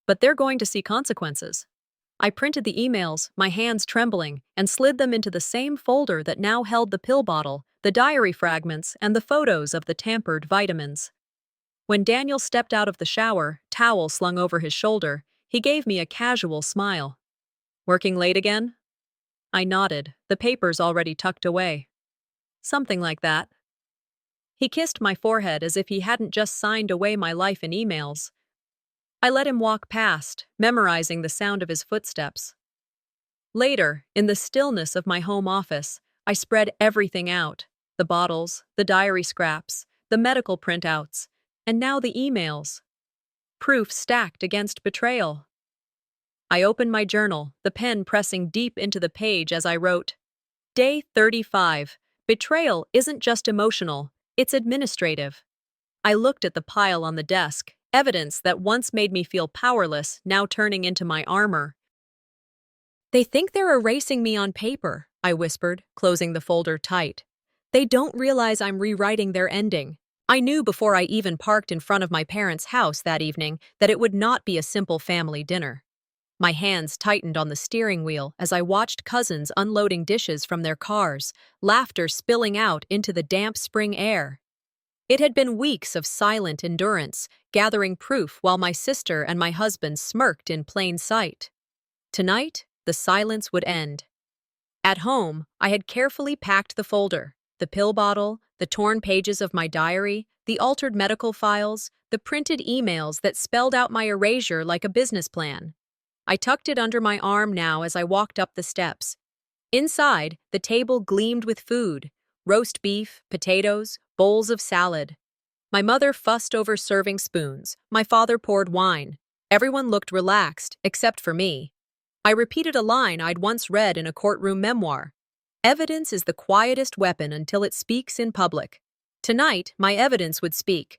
But they're going to see consequences." I printed the emails, my hands trembling, and slid them into the same folder that now held the pill bottle, the diary fragments, and the photos of the tampered vitamins. When Daniel stepped out of the shower, towel slung over his shoulder, he gave me a casual smile. "Working late again?" I nodded, the papers already tucked away. "Something like that." He kissed my forehead as if he hadn't just signed away my life in emails. I let him walk past, memorizing the sound of his footsteps. Later, in the stillness of my home office, I spread everything out: the bottles, the diary scraps, the medical printouts, and now the emails. Proof stacked against betrayal. I opened my journal, the pen pressing deep into the page as I wrote, "Day 35. Betrayal isn't just emotional, it's administrative." I looked at the pile on the desk, evidence that once made me feel powerless, now turning into my armor. "They think they're erasing me on paper," I whispered, closing the folder tight. "They don't realize I'm rewriting their ending." I knew before I even parked in front of my parents' house that evening that it would not be a simple family dinner. My hands tightened on the steering wheel as I watched cousins unloading dishes from their cars, laughter spilling out into the damp spring air. It had been weeks of silent endurance, gathering proof while my sister and my husband smirked in plain sight. Tonight, the silence would end. At home, I had carefully packed the folder, the pill bottle, the torn pages of my diary, the altered medical files, the printed emails that spelled out my erasure like a business plan. I tucked it under my arm now as I walked up the steps. Inside, the table gleamed with food: roast beef, potatoes, bowls of salad. My mother fussed over serving spoons. My father poured wine. Everyone looked relaxed, except for me. I repeated a line I'd once read in a courtroom memoir. "Evidence is the quietest weapon until it speaks in public." Tonight, my evidence would speak.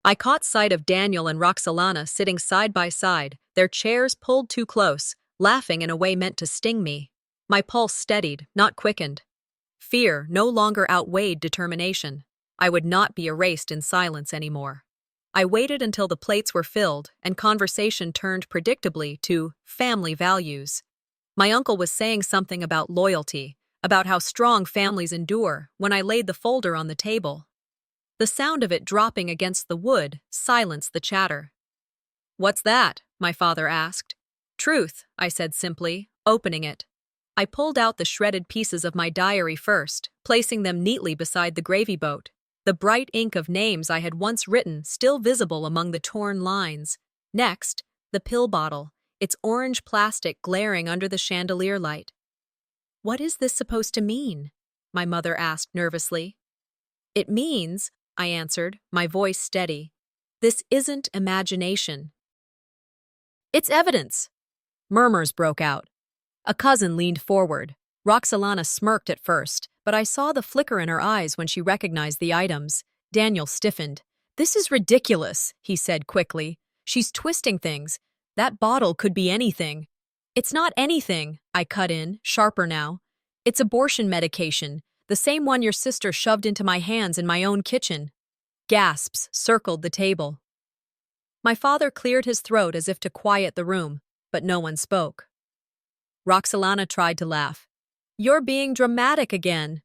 I caught sight of Daniel and Roxalana sitting side by side, their chairs pulled too close, laughing in a way meant to sting me. My pulse steadied, not quickened. Fear no longer outweighed determination. I would not be erased in silence anymore. I waited until the plates were filled and conversation turned predictably to family values. My uncle was saying something about loyalty, about how strong families endure, when I laid the folder on the table. The sound of it dropping against the wood silenced the chatter. "What's that?" my father asked. "Truth," I said simply, opening it. I pulled out the shredded pieces of my diary first, placing them neatly beside the gravy boat. the bright ink of names I had once written still visible among the torn lines. Next, the pill bottle, its orange plastic glaring under the chandelier light. "What is this supposed to mean?" my mother asked nervously. "It means," I answered, my voice steady, "this isn't imagination. It's evidence." Murmurs broke out. A cousin leaned forward. Roxalana smirked at first, but I saw the flicker in her eyes when she recognized the items. Daniel stiffened. "This is ridiculous," he said quickly. "She's twisting things. That bottle could be anything." "It's not anything," I cut in, sharper now. "It's abortion medication, the same one your sister shoved into my hands in my own kitchen." Gasps circled the table. My father cleared his throat as if to quiet the room, but no one spoke. Roxalana tried to laugh. "You're being dramatic again."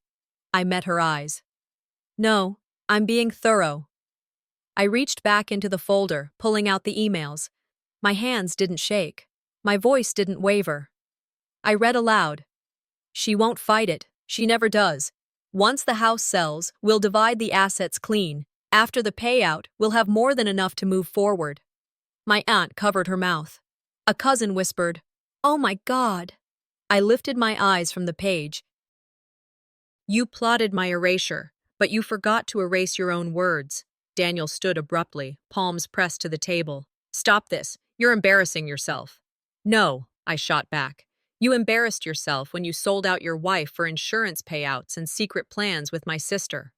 I met her eyes. "No, I'm being thorough." I reached back into the folder, pulling out the emails. My hands didn't shake. My voice didn't waver. I read aloud. "She won't fight it. She never does. Once the house sells, we'll divide the assets clean. After the payout, we'll have more than enough to move forward." My aunt covered her mouth. A cousin whispered, "Oh my God." I lifted my eyes from the page. "You plotted my erasure, but you forgot to erase your own words." Daniel stood abruptly, palms pressed to the table. "Stop this. You're embarrassing yourself." "No," I shot back. "You embarrassed yourself when you sold out your wife for insurance payouts and secret plans with my sister."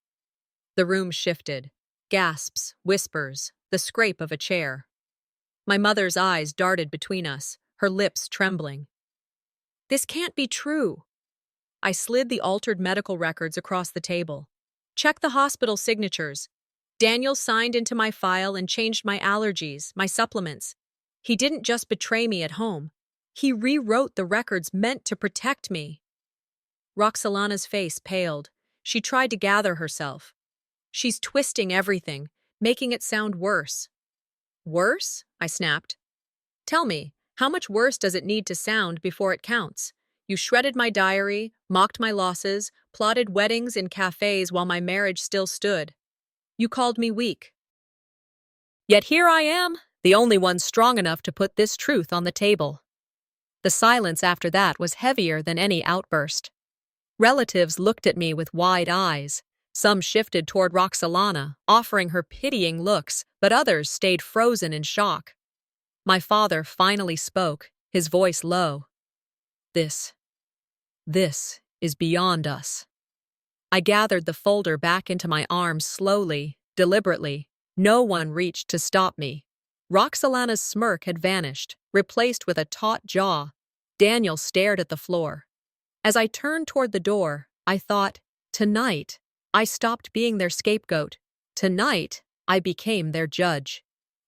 The room shifted. Gasps, whispers, the scrape of a chair. My mother's eyes darted between us, her lips trembling. "This can't be true." I slid the altered medical records across the table. "Check the hospital signatures. Daniel signed into my file and changed my allergies, my supplements. He didn't just betray me at home. He rewrote the records meant to protect me." Roxalana's face paled. She tried to gather herself. "She's twisting everything, making it sound worse." "Worse?" I snapped. "Tell me, how much worse does it need to sound before it counts? You shredded my diary, mocked my losses, plotted weddings in cafes while my marriage still stood. You called me weak. Yet here I am, the only one strong enough to put this truth on the table." The silence after that was heavier than any outburst. Relatives looked at me with wide eyes. Some shifted toward Roxalana, offering her pitying looks, but others stayed frozen in shock. My father finally spoke, his voice low. This is beyond us." I gathered the folder back into my arms slowly, deliberately. No one reached to stop me. Roxalana's smirk had vanished, replaced with a taut jaw. Daniel stared at the floor. As I turned toward the door, I thought, tonight, I stopped being their scapegoat. Tonight, I became their judge.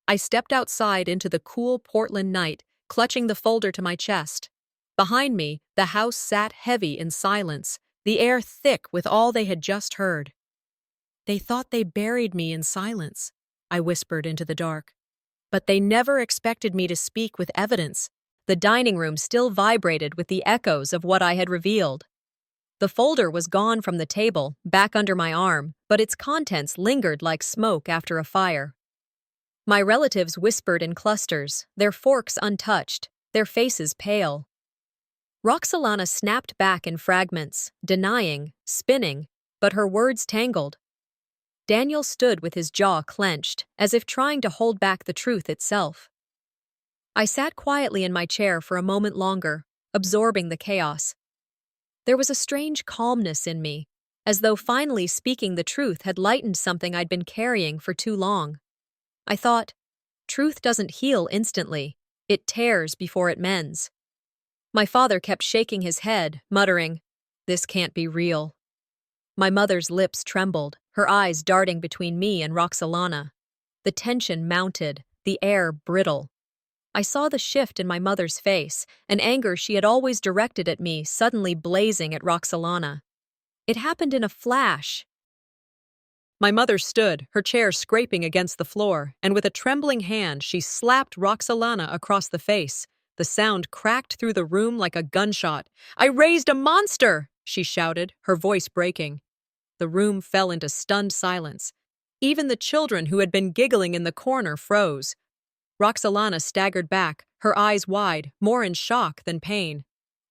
I stepped outside into the cool Portland night, clutching the folder to my chest. Behind me, the house sat heavy in silence, the air thick with all they had just heard. "They thought they buried me in silence," I whispered into the dark. "But they never expected me to speak with evidence." The dining room still vibrated with the echoes of what I had revealed. The folder was gone from the table, back under my arm, but its contents lingered like smoke after a fire. My relatives whispered in clusters, their forks untouched, their faces pale. Roxalana snapped back in fragments, denying, spinning, but her words tangled. Daniel stood with his jaw clenched, as if trying to hold back the truth itself. I sat quietly in my chair for a moment longer, absorbing the chaos. There was a strange calmness in me, as though finally speaking the truth had lightened something I'd been carrying for too long. I thought, truth doesn't heal instantly, it tears before it mends. My father kept shaking his head, muttering, "This can't be real." My mother's lips trembled, her eyes darting between me and Roxalana. The tension mounted, the air brittle. I saw the shift in my mother's face, an anger she had always directed at me suddenly blazing at Roxalana. It happened in a flash. My mother stood, her chair scraping against the floor, and with a trembling hand she slapped Roxalana across the face. The sound cracked through the room like a gunshot. "I raised a monster!" she shouted, her voice breaking. the room fell into stunned silence. Even the children who had been giggling in the corner froze. Roxolana staggered back, her eyes wide, more in shock than pain.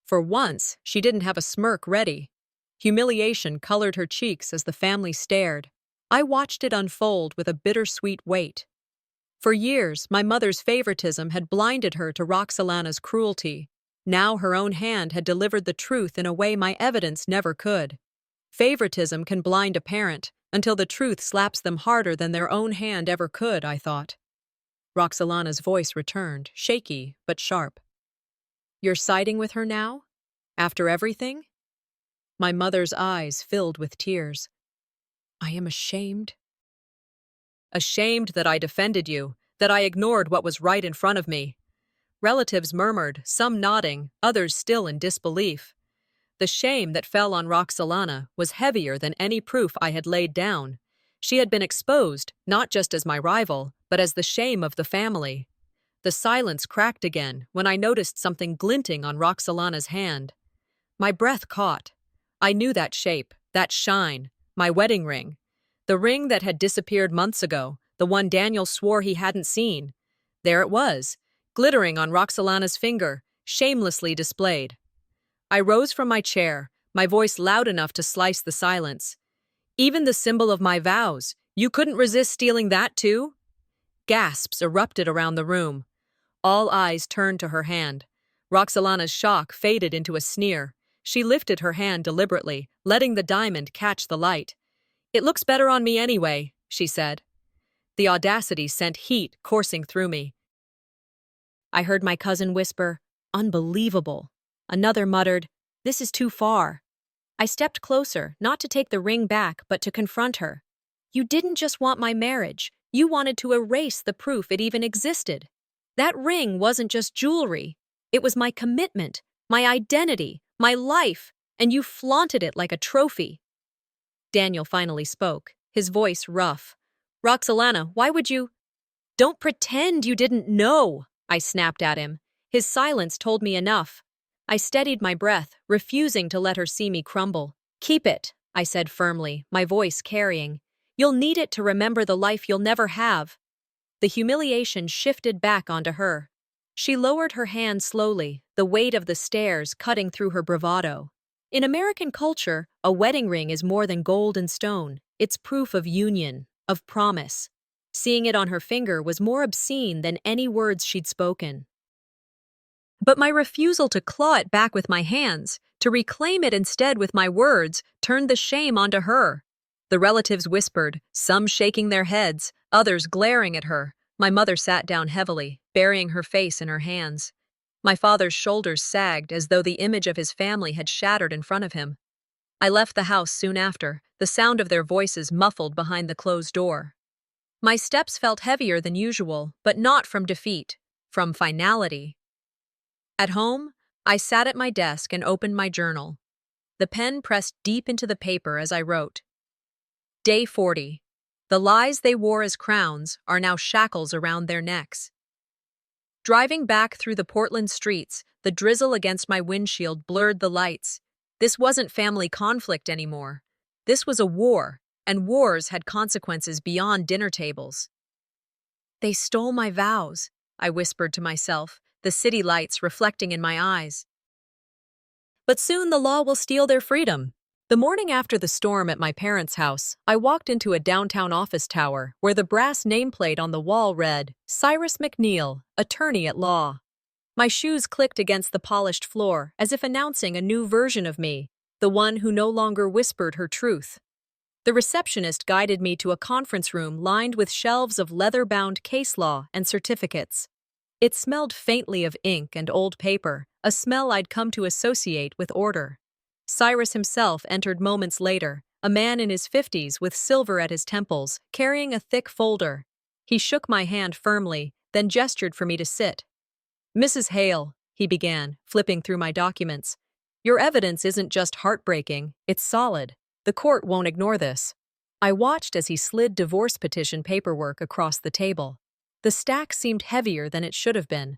For once, she didn't have a smirk ready. Humiliation colored her cheeks as the family stared. I watched it unfold with a bittersweet weight. For years, my mother's favoritism had blinded her to Roxolana's cruelty. Now her own hand had delivered the truth in a way my evidence never could. Favoritism can blind a parent until the truth slaps them harder than their own hand ever could, I thought. Roxolana's voice returned, shaky but sharp. You're siding with her now? After everything? My mother's eyes filled with tears. I am ashamed. Ashamed that I defended you, that I ignored what was right in front of me. Relatives murmured, some nodding, others still in disbelief. The shame that fell on Roxolana was heavier than any proof I had laid down. She had been exposed, not just as my rival, but as the shame of the family. The silence cracked again when I noticed something glinting on Roxolana's hand. My breath caught. I knew that shape, that shine, my wedding ring. The ring that had disappeared months ago, the one Daniel swore he hadn't seen. There it was, glittering on Roxolana's finger, shamelessly displayed. I rose from my chair, my voice loud enough to slice the silence. Even the symbol of my vows, you couldn't resist stealing that too? Gasps erupted around the room. All eyes turned to her hand. Roxolana's shock faded into a sneer. She lifted her hand deliberately, letting the diamond catch the light. It looks better on me anyway, she said. The audacity sent heat coursing through me. I heard my cousin whisper, "Unbelievable." Another muttered, "This is too far." I stepped closer, not to take the ring back, but to confront her. You didn't just want my marriage. You wanted to erase the proof it even existed. That ring wasn't just jewelry. It was my commitment, my identity, my life, and you flaunted it like a trophy. Daniel finally spoke, his voice rough. Roxolana, why would you— Don't pretend you didn't know, I snapped at him. His silence told me enough. I steadied my breath, refusing to let her see me crumble. Keep it, I said firmly, my voice carrying. You'll need it to remember the life you'll never have. The humiliation shifted back onto her. She lowered her hand slowly, the weight of the stairs cutting through her bravado. In American culture, a wedding ring is more than gold and stone. It's proof of union, of promise. Seeing it on her finger was more obscene than any words she'd spoken. But my refusal to claw it back with my hands, to reclaim it instead with my words, turned the shame onto her. The relatives whispered, some shaking their heads, others glaring at her. My mother sat down heavily, burying her face in her hands. My father's shoulders sagged as though the image of his family had shattered in front of him. I left the house soon after, the sound of their voices muffled behind the closed door. My steps felt heavier than usual, but not from defeat, from finality. At home, I sat at my desk and opened my journal. The pen pressed deep into the paper as I wrote. Day 40. The lies they wore as crowns are now shackles around their necks. Driving back through the Portland streets, the drizzle against my windshield blurred the lights. This wasn't family conflict anymore. This was a war, and wars had consequences beyond dinner tables. They stole my vows, I whispered to myself, the city lights reflecting in my eyes. But soon the law will steal their freedom. The morning after the storm at my parents' house, I walked into a downtown office tower where the brass nameplate on the wall read, Cyrus McNeil, attorney at law. My shoes clicked against the polished floor as if announcing a new version of me, the one who no longer whispered her truth. The receptionist guided me to a conference room lined with shelves of leather-bound case law and certificates. It smelled faintly of ink and old paper, a smell I'd come to associate with order. Cyrus himself entered moments later, a man in his 50s with silver at his temples, carrying a thick folder. He shook my hand firmly, then gestured for me to sit. Mrs. Hale, he began, flipping through my documents. Your evidence isn't just heartbreaking, it's solid. The court won't ignore this. I watched as he slid divorce petition paperwork across the table. The stack seemed heavier than it should have been.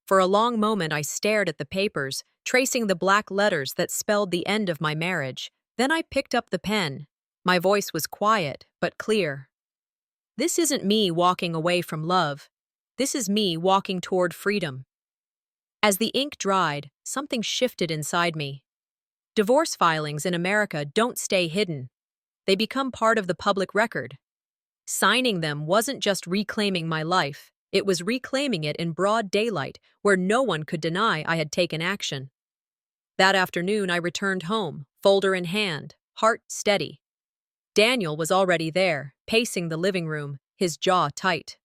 For a long moment I stared at the papers, tracing the black letters that spelled the end of my marriage, Then I picked up the pen. My voice was quiet, but clear. This isn't me walking away from love. This is me walking toward freedom. As the ink dried, something shifted inside me. Divorce filings in America don't stay hidden. They become part of the public record. Signing them wasn't just reclaiming my life, it was reclaiming it in broad daylight where no one could deny I had taken action. That afternoon, I returned home, folder in hand, heart steady. Daniel was already there, pacing the living room, his jaw tight.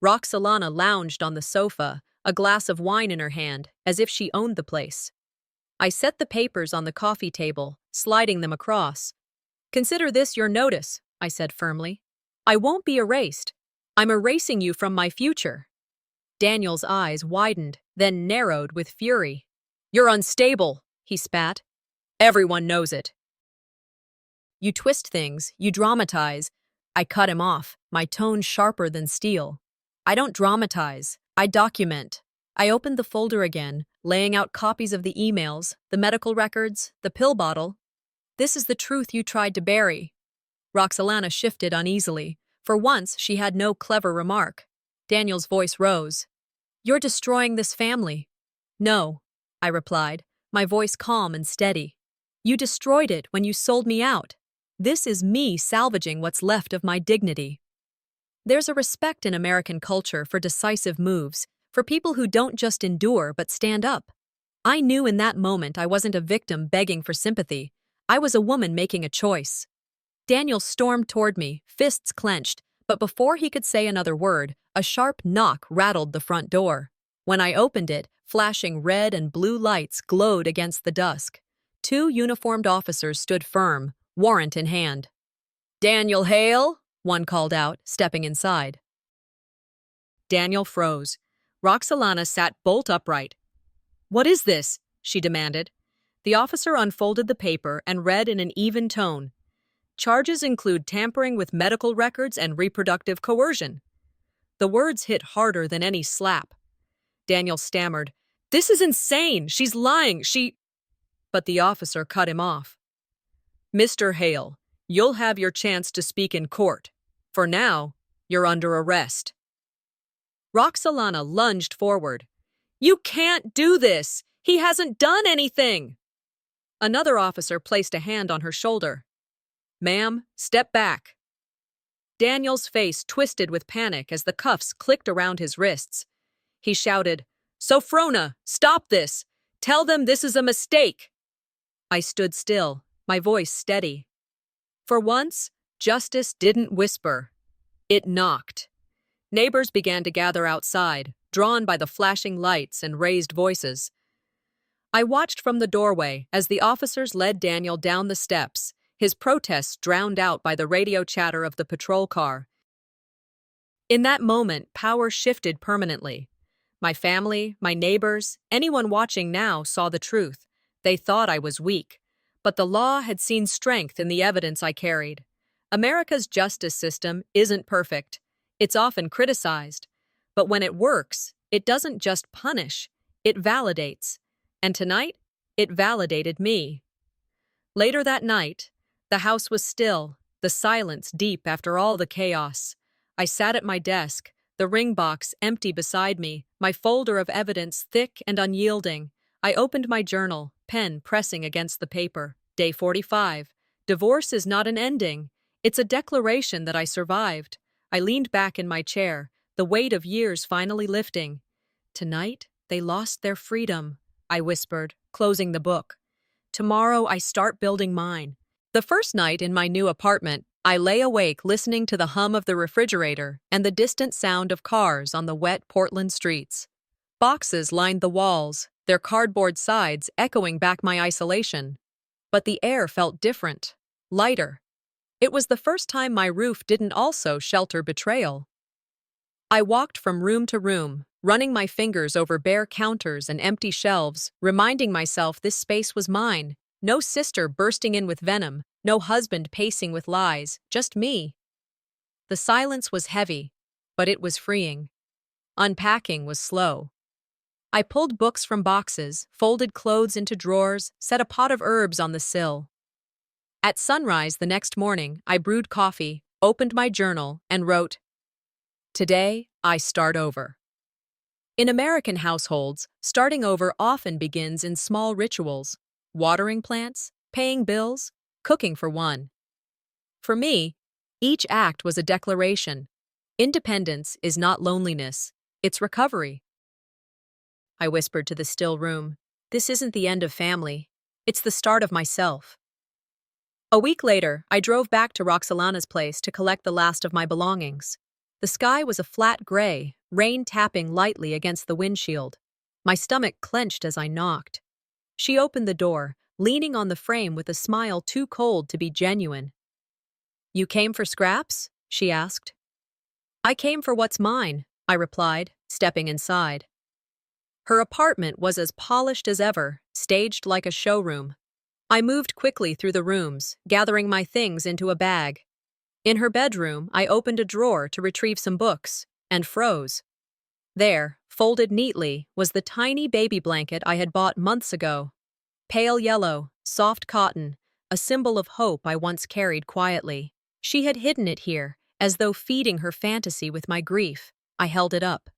Roxalana lounged on the sofa, a glass of wine in her hand, as if she owned the place. I set the papers on the coffee table, sliding them across. "Consider this your notice," I said firmly. "I won't be erased. I'm erasing you from my future." Daniel's eyes widened, then narrowed with fury. "You're unstable," he spat. "Everyone knows it." "You twist things, you dramatize." I cut him off, my tone sharper than steel. "I don't dramatize, I document." I opened the folder again, laying out copies of the emails, the medical records, the pill bottle. "This is the truth you tried to bury." Roxalana shifted uneasily. For once, she had no clever remark. Daniel's voice rose. "You're destroying this family." "No," I replied, my voice calm and steady. "You destroyed it when you sold me out. This is me salvaging what's left of my dignity." There's a respect in American culture for decisive moves, for people who don't just endure but stand up. I knew in that moment I wasn't a victim begging for sympathy. I was a woman making a choice. Daniel stormed toward me, fists clenched, but before he could say another word, a sharp knock rattled the front door. When I opened it, flashing red and blue lights glowed against the dusk. Two uniformed officers stood firm, warrant in hand. "Daniel Hale?" one called out, stepping inside. Daniel froze. Roxalana sat bolt upright. "What is this?" she demanded. The officer unfolded the paper and read in an even tone. "Charges include tampering with medical records and reproductive coercion." The words hit harder than any slap. Daniel stammered, "This is insane! She's lying! But the officer cut him off. "Mr. Hale, you'll have your chance to speak in court. For now, you're under arrest." Roxalana lunged forward. "You can't do this! He hasn't done anything!" Another officer placed a hand on her shoulder. "Ma'am, step back." Daniel's face twisted with panic as the cuffs clicked around his wrists. He shouted, "Sophrona, stop this! Tell them this is a mistake!" I stood still, my voice steady. For once, justice didn't whisper. It knocked. Neighbors began to gather outside, drawn by the flashing lights and raised voices. I watched from the doorway as the officers led Daniel down the steps, his protests drowned out by the radio chatter of the patrol car. In that moment, power shifted permanently. My family, my neighbors, anyone watching now saw the truth. They thought I was weak, but the law had seen strength in the evidence I carried. America's justice system isn't perfect. It's often criticized. But when it works, it doesn't just punish, it validates. And tonight, it validated me. Later that night, the house was still, the silence deep after all the chaos. I sat at my desk, the ring box empty beside me, my folder of evidence thick and unyielding. I opened my journal, pen pressing against the paper. Day 45. Divorce is not an ending. It's a declaration that I survived. I leaned back in my chair, the weight of years finally lifting. "Tonight, they lost their freedom," I whispered, closing the book. "Tomorrow, I start building mine." The first night in my new apartment, I lay awake listening to the hum of the refrigerator and the distant sound of cars on the wet Portland streets. Boxes lined the walls, their cardboard sides echoing back my isolation. But the air felt different, lighter. It was the first time my roof didn't also shelter betrayal. I walked from room to room, running my fingers over bare counters and empty shelves, reminding myself this space was mine. No sister bursting in with venom, no husband pacing with lies, just me. The silence was heavy, but it was freeing. Unpacking was slow. I pulled books from boxes, folded clothes into drawers, set a pot of herbs on the sill. At sunrise the next morning, I brewed coffee, opened my journal, and wrote, "Today, I start over." In American households, starting over often begins in small rituals: watering plants, paying bills, cooking for one. For me, each act was a declaration. Independence is not loneliness, it's recovery. I whispered to the still room, "This isn't the end of family. It's the start of myself." A week later, I drove back to Roxalana's place to collect the last of my belongings. The sky was a flat gray, rain tapping lightly against the windshield. My stomach clenched as I knocked. She opened the door, leaning on the frame with a smile too cold to be genuine. "You came for scraps?" she asked. "I came for what's mine," I replied, stepping inside. Her apartment was as polished as ever, staged like a showroom. I moved quickly through the rooms, gathering my things into a bag. In her bedroom, I opened a drawer to retrieve some books, and froze. There, folded neatly, was the tiny baby blanket I had bought months ago. Pale yellow, soft cotton, a symbol of hope I once carried quietly. She had hidden it here, as though feeding her fantasy with my grief. I held it up.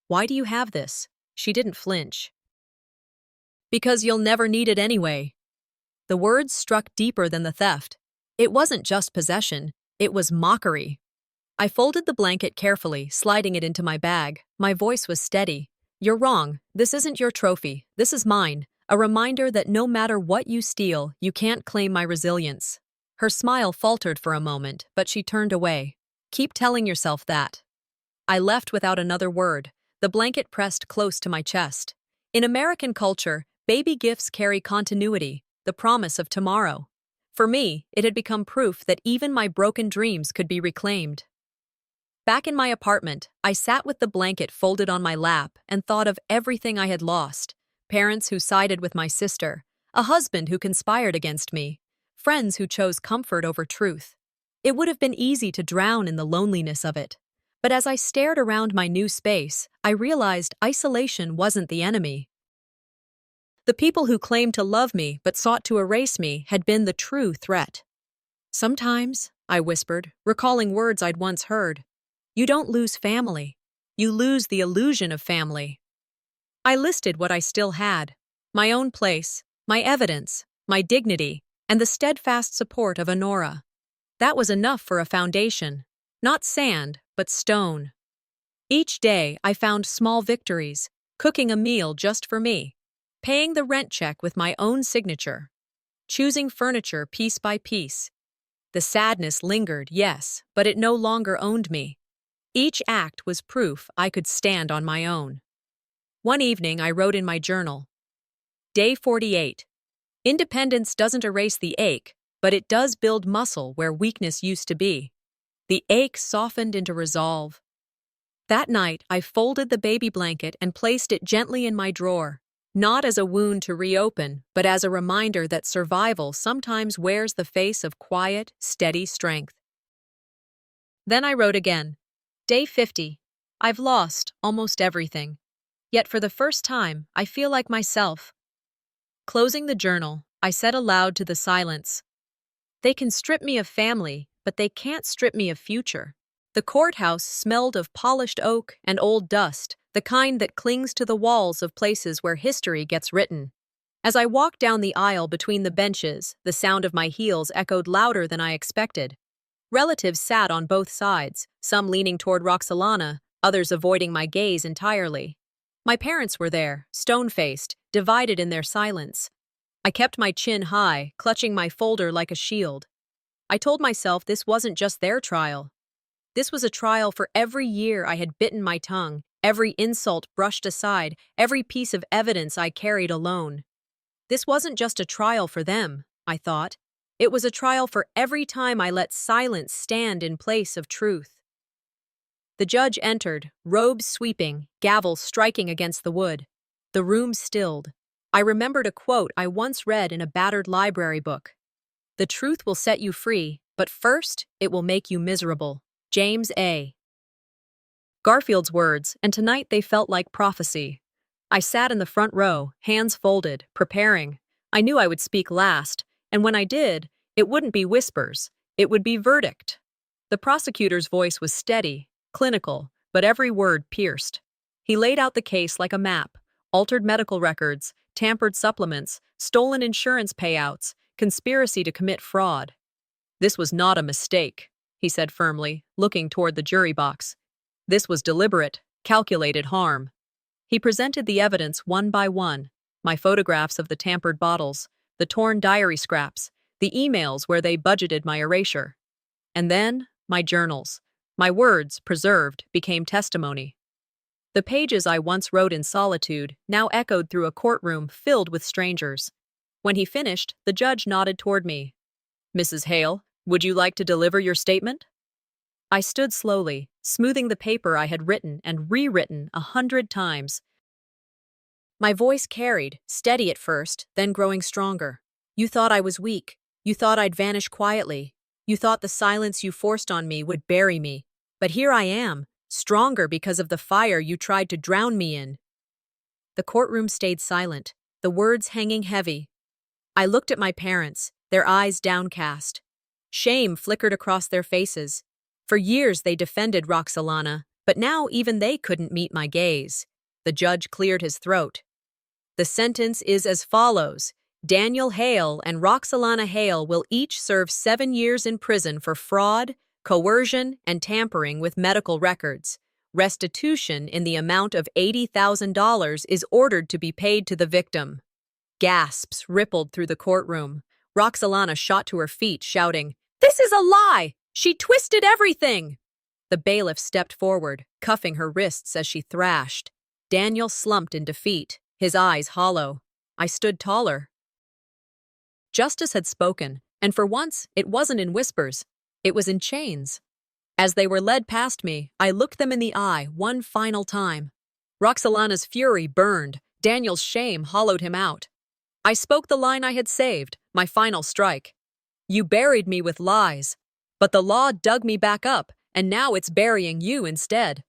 "Why do you have this?" She didn't flinch. "Because you'll never need it anyway." The words struck deeper than the theft. It wasn't just possession, it was mockery. I folded the blanket carefully, sliding it into my bag. My voice was steady. "You're wrong. This isn't your trophy. This is mine. A reminder that no matter what you steal, you can't claim my resilience." Her smile faltered for a moment, but she turned away. "Keep telling yourself that." I left without another word, the blanket pressed close to my chest. In American culture, baby gifts carry continuity, the promise of tomorrow. For me, it had become proof that even my broken dreams could be reclaimed. Back in my apartment, I sat with the blanket folded on my lap and thought of everything I had lost: parents who sided with my sister, a husband who conspired against me, friends who chose comfort over truth. It would have been easy to drown in the loneliness of it. But as I stared around my new space, I realized isolation wasn't the enemy. The people who claimed to love me but sought to erase me had been the true threat. "Sometimes," I whispered, recalling words I'd once heard, "you don't lose family. You lose the illusion of family." I listed what I still had: my own place, my evidence, my dignity, and the steadfast support of Honora. That was enough for a foundation. Not sand, but stone. Each day, I found small victories: cooking a meal just for me, paying the rent check with my own signature, choosing furniture piece by piece. The sadness lingered, yes, but it no longer owned me. Each act was proof I could stand on my own. One evening, I wrote in my journal, Day 48. Independence doesn't erase the ache, but it does build muscle where weakness used to be. The ache softened into resolve. That night, I folded the baby blanket and placed it gently in my drawer, not as a wound to reopen, but as a reminder that survival sometimes wears the face of quiet, steady strength. Then I wrote again. Day 50. I've lost almost everything. Yet for the first time, I feel like myself. Closing the journal, I said aloud to the silence, "They can strip me of family, but they can't strip me of future." The courthouse smelled of polished oak and old dust, the kind that clings to the walls of places where history gets written. As I walked down the aisle between the benches, the sound of my heels echoed louder than I expected. Relatives sat on both sides, some leaning toward Roxalana, others avoiding my gaze entirely. My parents were there, stone-faced, divided in their silence. I kept my chin high, clutching my folder like a shield. I told myself this wasn't just their trial. This was a trial for every year I had bitten my tongue, every insult brushed aside, every piece of evidence I carried alone. This wasn't just a trial for them, I thought. It was a trial for every time I let silence stand in place of truth. The judge entered, robes sweeping, gavel striking against the wood. The room stilled. I remembered a quote I once read in a battered library book. "The truth will set you free, but first, it will make you miserable." James A. Garfield's words, and tonight they felt like prophecy. I sat in the front row, hands folded, preparing. I knew I would speak last, and when I did, It wouldn't be whispers, it would be verdict. The prosecutor's voice was steady, clinical, but every word pierced. He laid out the case like a map: altered medical records, tampered supplements, stolen insurance payouts, conspiracy to commit fraud. This was not a mistake, he said firmly, looking toward the jury box. This was deliberate, calculated harm. He presented the evidence one by one: my photographs of the tampered bottles, the torn diary scraps, the emails where they budgeted my erasure. And then, my journals. My words, preserved, became testimony. The pages I once wrote in solitude now echoed through a courtroom filled with strangers. When he finished, the judge nodded toward me. "Mrs. Hale, would you like to deliver your statement?" I stood slowly, smoothing the paper I had written and rewritten 100 times. My voice carried, steady at first, then growing stronger. "You thought I was weak. You thought I'd vanish quietly. You thought the silence you forced on me would bury me. But here I am, stronger because of the fire you tried to drown me in." The courtroom stayed silent, the words hanging heavy. I looked at my parents, their eyes downcast. Shame flickered across their faces. For years they defended Roxalana, but now even they couldn't meet my gaze. The judge cleared his throat. "The sentence is as follows. Daniel Hale and Roxalana Hale will each serve 7 years in prison for fraud, coercion, and tampering with medical records. Restitution in the amount of $80,000 is ordered to be paid to the victim." Gasps rippled through the courtroom. Roxalana shot to her feet, shouting, "This is a lie! She twisted everything!" The bailiff stepped forward, cuffing her wrists as she thrashed. Daniel slumped in defeat, his eyes hollow. I stood taller. Justice had spoken, and for once, it wasn't in whispers. It was in chains. As they were led past me, I looked them in the eye one final time. Roxalana's fury burned. Daniel's shame hollowed him out. I spoke the line I had saved, my final strike. "You buried me with lies, but the law dug me back up, and now it's burying you instead."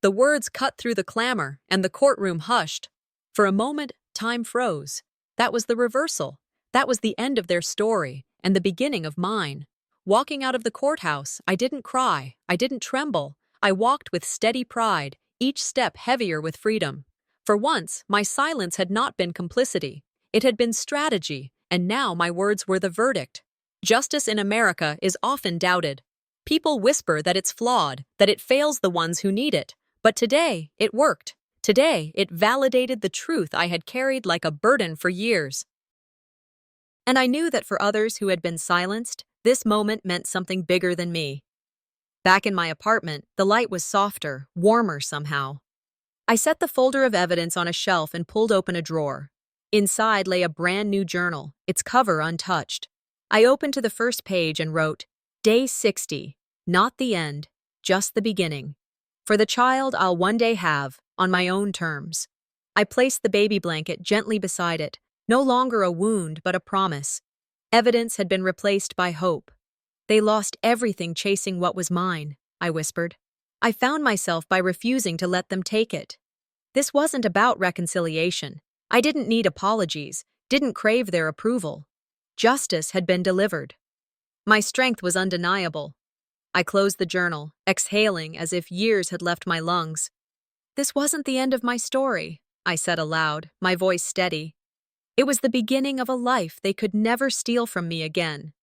The words cut through the clamor, and the courtroom hushed. For a moment, time froze. That was the reversal. That was the end of their story, and the beginning of mine. Walking out of the courthouse, I didn't cry, I didn't tremble. I walked with steady pride, each step heavier with freedom. For once, my silence had not been complicity. It had been strategy, and now my words were the verdict. Justice in America is often doubted. People whisper that it's flawed, that it fails the ones who need it. But today, it worked. Today, it validated the truth I had carried like a burden for years. And I knew that for others who had been silenced, this moment meant something bigger than me. Back in my apartment, the light was softer, warmer somehow. I set the folder of evidence on a shelf and pulled open a drawer. Inside lay a brand new journal, its cover untouched. I opened to the first page and wrote, "Day 60, not the end, just the beginning. For the child I'll one day have, on my own terms." I placed the baby blanket gently beside it, no longer a wound but a promise. Evidence had been replaced by hope. "They lost everything chasing what was mine," I whispered. I found myself by refusing to let them take it. This wasn't about reconciliation. I didn't need apologies, didn't crave their approval. Justice had been delivered. My strength was undeniable. I closed the journal, exhaling as if years had left my lungs. "This wasn't the end of my story," I said aloud, my voice steady. "It was the beginning of a life they could never steal from me again."